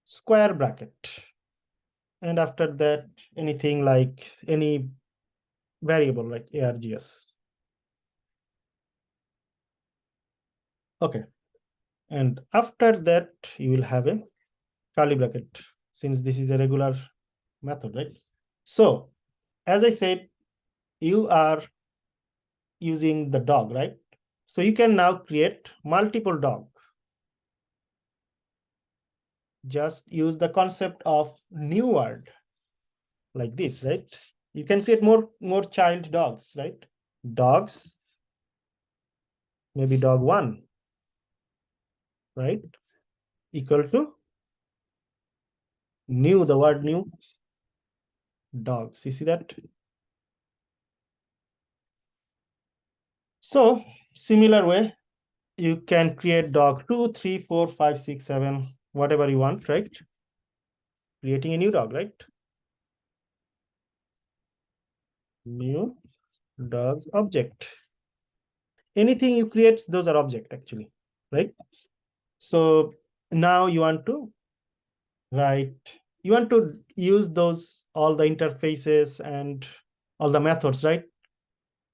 square bracket. And after that, anything like any variable like args. Okay. And after that, you will have a curly bracket, since this is a regular method, right? So as I said, you are using the dog, right? So you can now create multiple dog. Just use the concept of new word like this, right? You can create more child dogs, right? Dogs, maybe dog one, right? Equal to new, the word new, dogs. You see that? So similar way, you can create dog 2, 3, 4, 5, 6, 7, whatever you want, right? Creating a new dog, right? New dog object. Anything you create, those are object actually, right? So now you want to use those, all the interfaces and all the methods, right?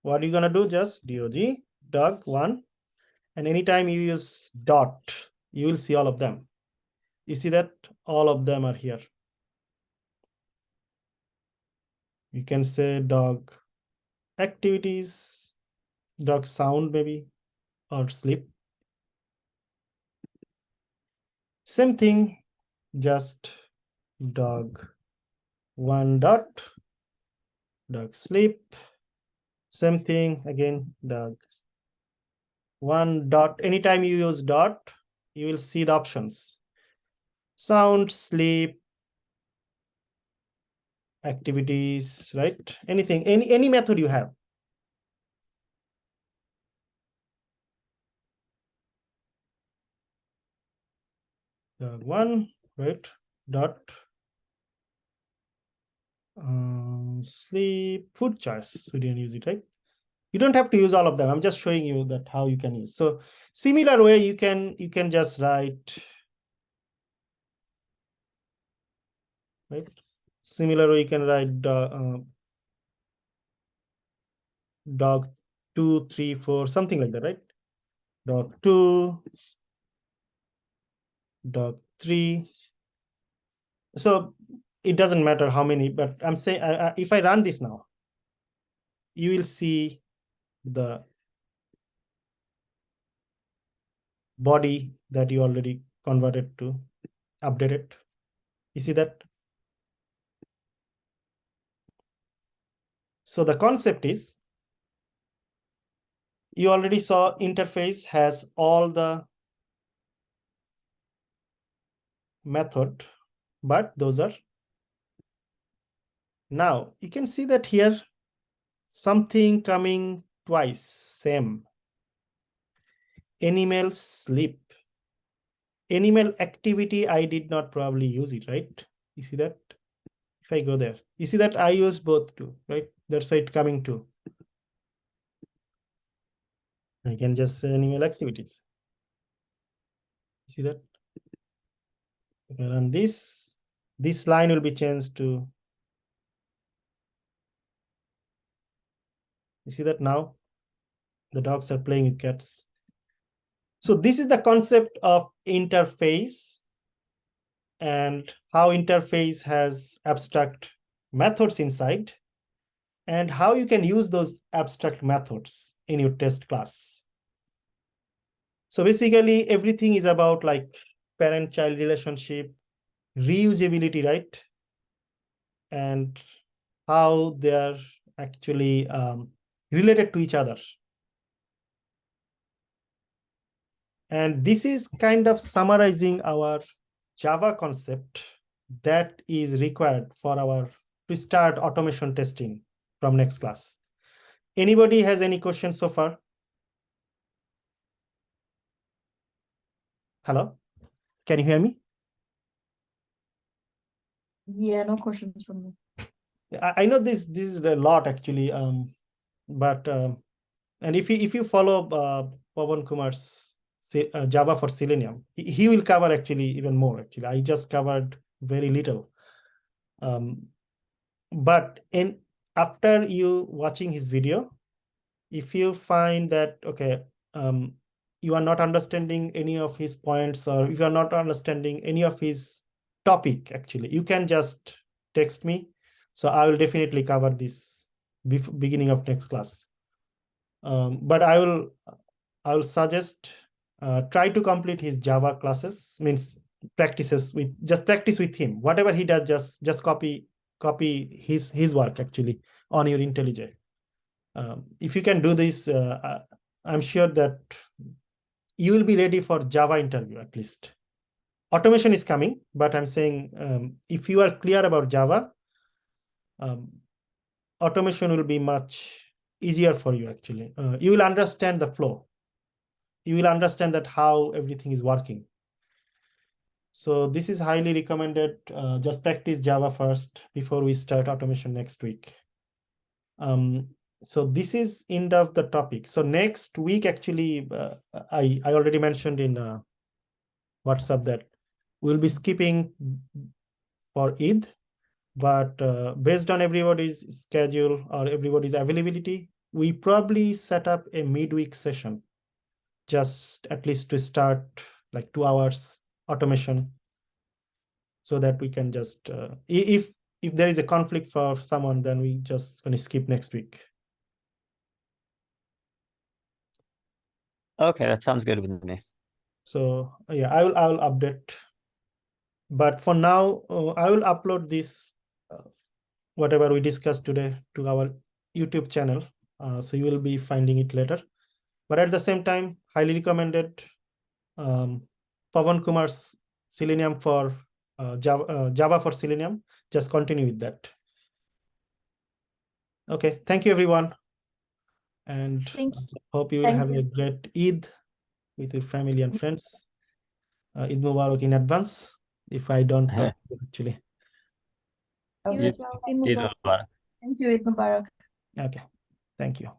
What are you gonna do? Just dog one, and anytime you use dot, you will see all of them. You see that all of them are here. You can say dog activities, dog sound maybe, or sleep. Same thing, just dog one dot, dog sleep. Same thing again, dog one dot. Anytime you use dot, you will see the options: sound, sleep, activities, right? Anything, any method you have. Dog one, right? Dot sleep, food choice. We didn't use it, right? You don't have to use all of them. I'm just showing you that how you can use. So similar way, you can just write, right? Similar way, you can write dog 2, 3, 4, something like that, right? Dog 2, dog 3. So it doesn't matter how many, but I'm saying if I run this now, you will see the body that you already converted to updated. You see that? So the concept is, you already saw interface has all the method, but those are, now you can see that here something coming twice, same. Animal sleep. Animal activity, I did not probably use it, right? You see that? If I go there, you see that I use both too, right? That's why it coming to. I can just say animal activities. See that? Okay, and this line will be changed to, you see that now the dogs are playing with cats. So this is the concept of interface and how interface has abstract methods inside and how you can use those abstract methods in your test class. So basically everything is about like parent-child relationship, reusability, right? And how they are actually related to each other. And this is kind of summarizing our Java concept that is required for our to start automation testing from next class. Anybody has any questions so far? Hello, can you hear me? Yeah, no questions from me. I know this is a lot actually, but and if you follow Pawan Kumar's Java for Selenium, he will cover actually even more. Actually, I just covered very little. But after you watching his video, if you find that okay, you are not understanding any of his points, or if you are not understanding any of his topic, actually, you can just text me. So I will definitely cover this beginning of next class. But I will suggest try to complete his Java classes, means practice with him. Whatever he does, just copy his work actually on your IntelliJ. If you can do this, I'm sure that you will be ready for Java interview at least. Automation is coming, but I'm saying if you are clear about Java, automation will be much easier for you actually. You will understand the flow. You will understand that how everything is working. So this is highly recommended. Just practice Java first before we start automation next week. So this is end of the topic. So next week, actually, I already mentioned in WhatsApp that we'll be skipping for Eid, but based on everybody's schedule or everybody's availability, we probably set up a midweek session, just at least to start like 2 hours automation, so that we can just if there is a conflict for someone, then we just gonna skip next week. Okay, that sounds good with me. So yeah, I will update, but for now I will upload this whatever we discussed today to our YouTube channel, so you will be finding it later. But at the same time, highly recommended Pawan Kumar's Selenium for Java for Selenium. Just continue with that. Okay, thank you everyone, and hope you will have a great Eid with your family and friends. Eid Mubarak in advance, if I don't talk to you actually. You as well. Eid Eid Mubarak. Mubarak. Thank you, Eid Mubarak. Okay, thank you.